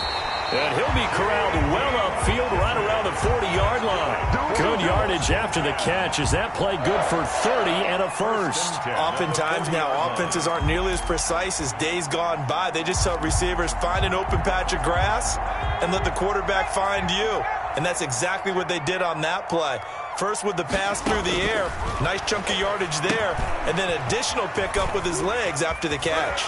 And he'll be corralled well upfield right around the 40-yard line. Good yardage after the catch. Is that play good for 30 and a first? Oftentimes now, offenses aren't nearly as precise as days gone by. They just tell receivers, find an open patch of grass and let the quarterback find you. And that's exactly what they did on that play. First with the pass through the air, nice chunk of yardage there, and then additional pickup with his legs after the catch.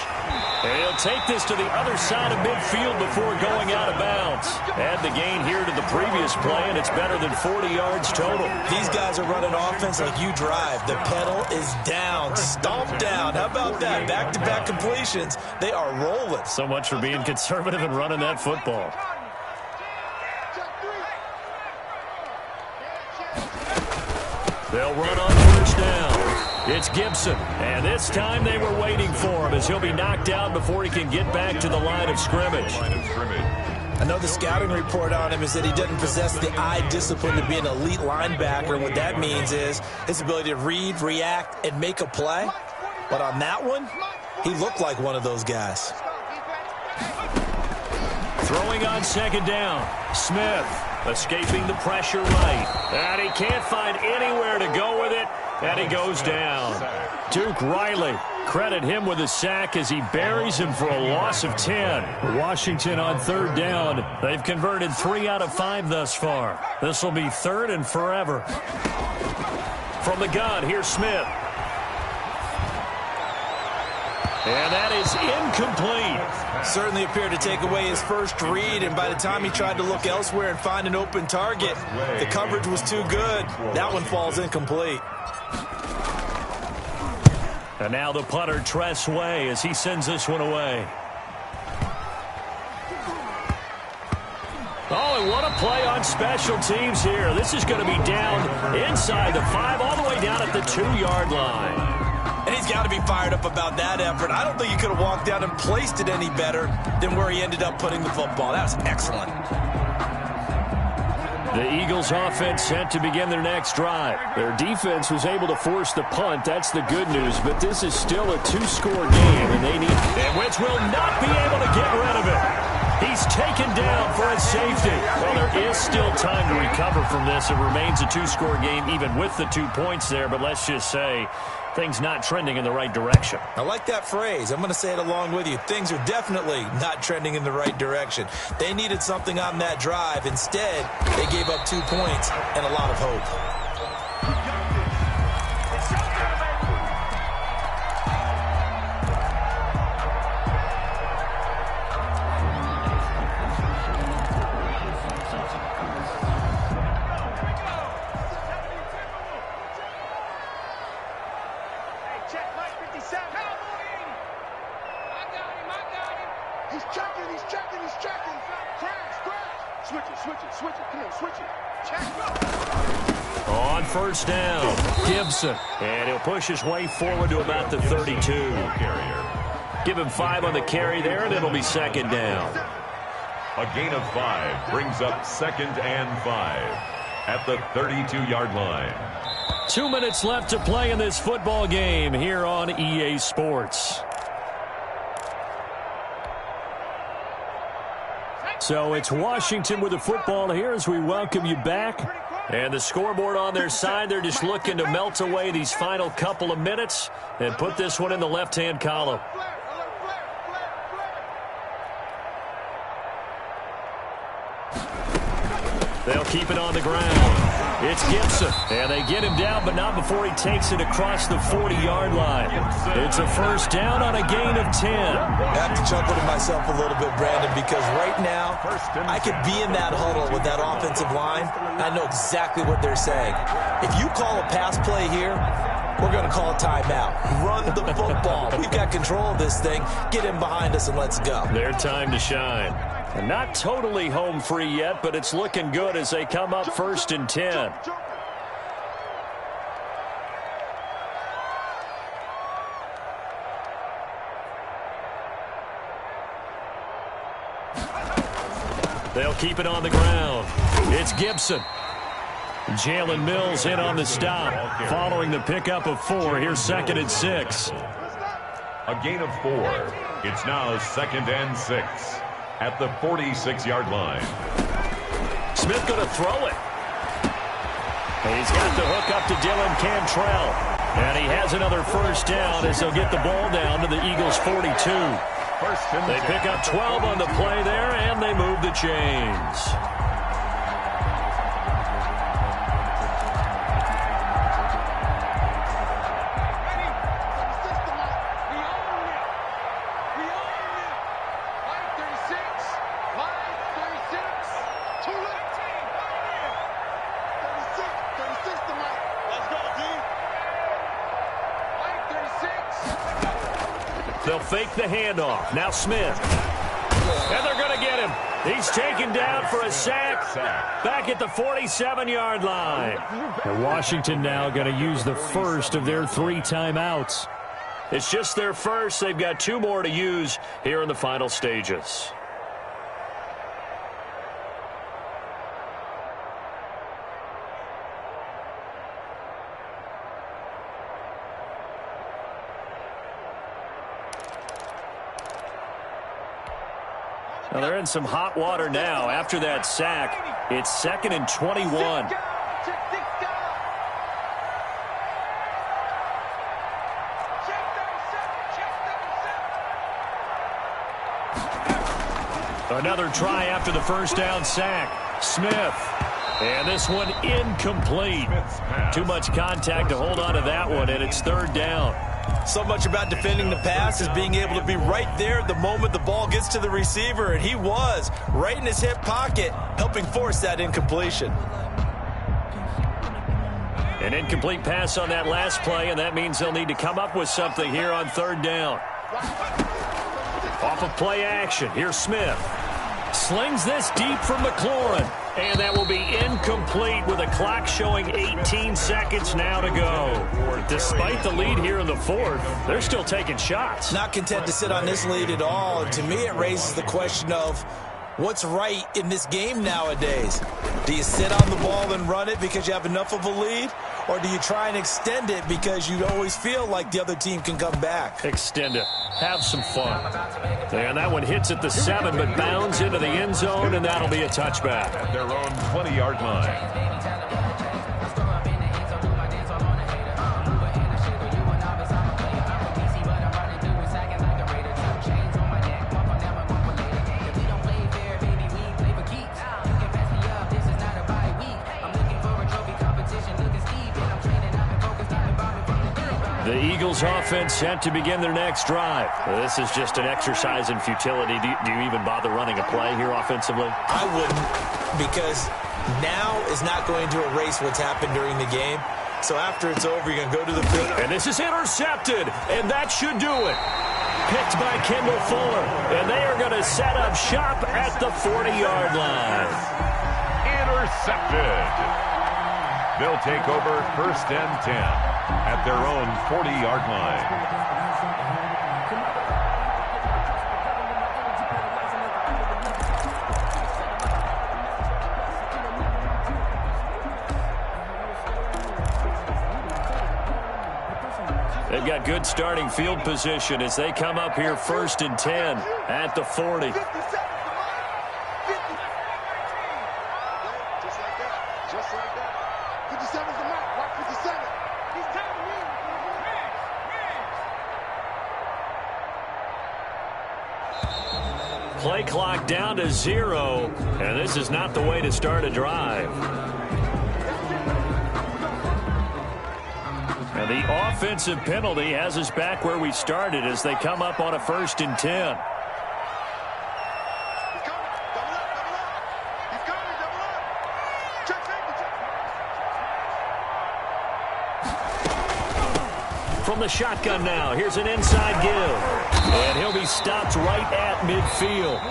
And he'll take this to the other side of midfield before going out of bounds. Add the gain here to the previous play, and it's better than 40 yards total. These guys are running offense like you drive. The pedal is down, stomped down. How about that? Back-to-back completions. They are rolling. So much for being conservative and running that football. They'll run on first down. It's Gibson. And this time they were waiting for him as he'll be knocked down before he can get back to the line of scrimmage. I know the scouting report on him is that he doesn't possess the eye discipline to be an elite linebacker. What that means is his ability to read, react, and make a play. But on that one, he looked like one of those guys. Throwing on second down. Smith escaping the pressure right. And he can't find anywhere to go with it. And he goes down. Duke Riley, credit him with a sack as he buries him for a loss of 10. Washington on third down. They've converted 3 out of 5 thus far. This will be third and forever. From the gun, here's Smith. And that is incomplete. Certainly appeared to take away his first read, and by the time he tried to look elsewhere and find an open target, the coverage was too good. That one falls incomplete. And now the punter, Tress Way, as he sends this one away. Oh, and what a play on special teams here. This is going to be down inside the 5, all the way down at the 2-yard line. And he's got to be fired up about that effort. I don't think he could have walked down and placed it any better than where he ended up putting the football. That was excellent. The Eagles offense set to begin their next drive. Their defense was able to force the punt. That's the good news. But this is still a 2-score game, and they need... And Wentz will not be able to get rid of it. He's taken down for a safety. Well, there is still time to recover from this. It remains a 2-score game even with the 2 points there. But let's just say things not trending in the right direction. I like that phrase. I'm going to say it along with you. Things are definitely not trending in the right direction. They needed something on that drive. Instead, they gave up 2 points and a lot of hope. Switch it. Come on, switch it. Check. On first down, Gibson. And he'll push his way forward to about the 32. Give him 5 on the carry there, and it'll be second down. A gain of 5 brings up 2nd and 5 at the 32-yard line. 2 minutes left to play in this football game here on EA Sports. So it's Washington with the football here as we welcome you back. And the scoreboard on their side, they're just looking to melt away these final couple of minutes and put this one in the left-hand column. They'll keep it on the ground. It's Gibson, and they get him down, but not before he takes it across the 40-yard line. It's a first down on a gain of 10. I have to chuckle to myself a little bit, Brandon, because right now I could be in that huddle with that offensive line. I know exactly what they're saying. If you call a pass play here, we're going to call a timeout. Run the football. We've got control of this thing. Get him behind us and let's go. Their time to shine. And not totally home free yet, but it's looking good as they come up first and 10. They'll keep it on the ground. It's Gibson. Jalen Mills in on the stop. Following the pickup of 4, here's 2nd and 6. A gain of 4. It's now 2nd and 6 at the 46-yard line. Smith going to throw it. He's got the hook up to Dylan Cantrell. And he has another first down as they'll get the ball down to the Eagles' 42. They pick up 12 on the play there, and they move the chains. They'll fake the handoff. Now Smith. And they're going to get him. He's taken down for a sack back at the 47-yard line. And Washington now going to use the first of their 3 timeouts. It's just their first. They've got 2 more to use here in the final stages. Now they're in some hot water now. After that sack, it's 2nd and 21. Another try after the first down sack. Smith. And this one incomplete. Too much contact to hold on to that one, and it's 3rd down. So much about defending the pass is being able to be right there at the moment the ball gets to the receiver, and he was right in his hip pocket, helping force that incompletion. An incomplete pass on that last play, and that means they'll need to come up with something here on 3rd down. Off of play action, here's Smith. Slings this deep from McLaurin. And that will be incomplete with a clock showing 18 seconds now to go. Despite the lead here in the 4th, they're still taking shots. Not content to sit on this lead at all. And to me, it raises the question of what's right in this game nowadays. Do you sit on the ball and run it because you have enough of a lead? Or do you try and extend it because you always feel like the other team can come back? Extend it. Have some fun. And that one hits at the 7, but bounds into the end zone, and that'll be a touchback. At their own 20-yard line. The Eagles offense set to begin their next drive. Well, this is just an exercise in futility. Do you even bother running a play here offensively? I wouldn't, because now is not going to erase what's happened during the game. So after it's over, you're going to go to the field. And this is intercepted, and that should do it. picked by Kendall Fuller. And they are going to set up shop at the 40-yard line. Intercepted. They'll take over 1st and 10 at their own 40-yard line. They've got good starting field position as they come up here 1st and 10 at the 40. Just like that. Just like that. 57's the mark. Watch 57. He's tired of winning. Play clock down to 0, and this is not the way to start a drive. And the offensive penalty has us back where we started as they come up on a 1st and 10. From the shotgun now, here's an inside give. And he'll be stopped right at midfield.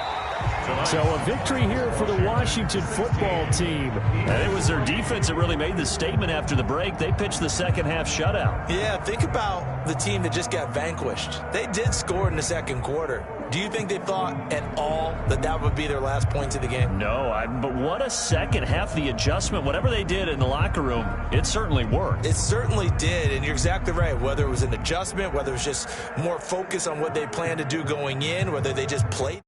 So a victory here for the Washington football team. And it was their defense that really made the statement after the break. They pitched the second half shutout. Yeah, think about the team that just got vanquished. They did score in the second quarter. Do you think they thought at all that that would be their last points of the game? No, but what a second half. The adjustment, whatever they did in the locker room, it certainly worked. It certainly did, and you're exactly right. Whether it was an adjustment, whether it was just more focus on what they planned to do going in, whether they just played.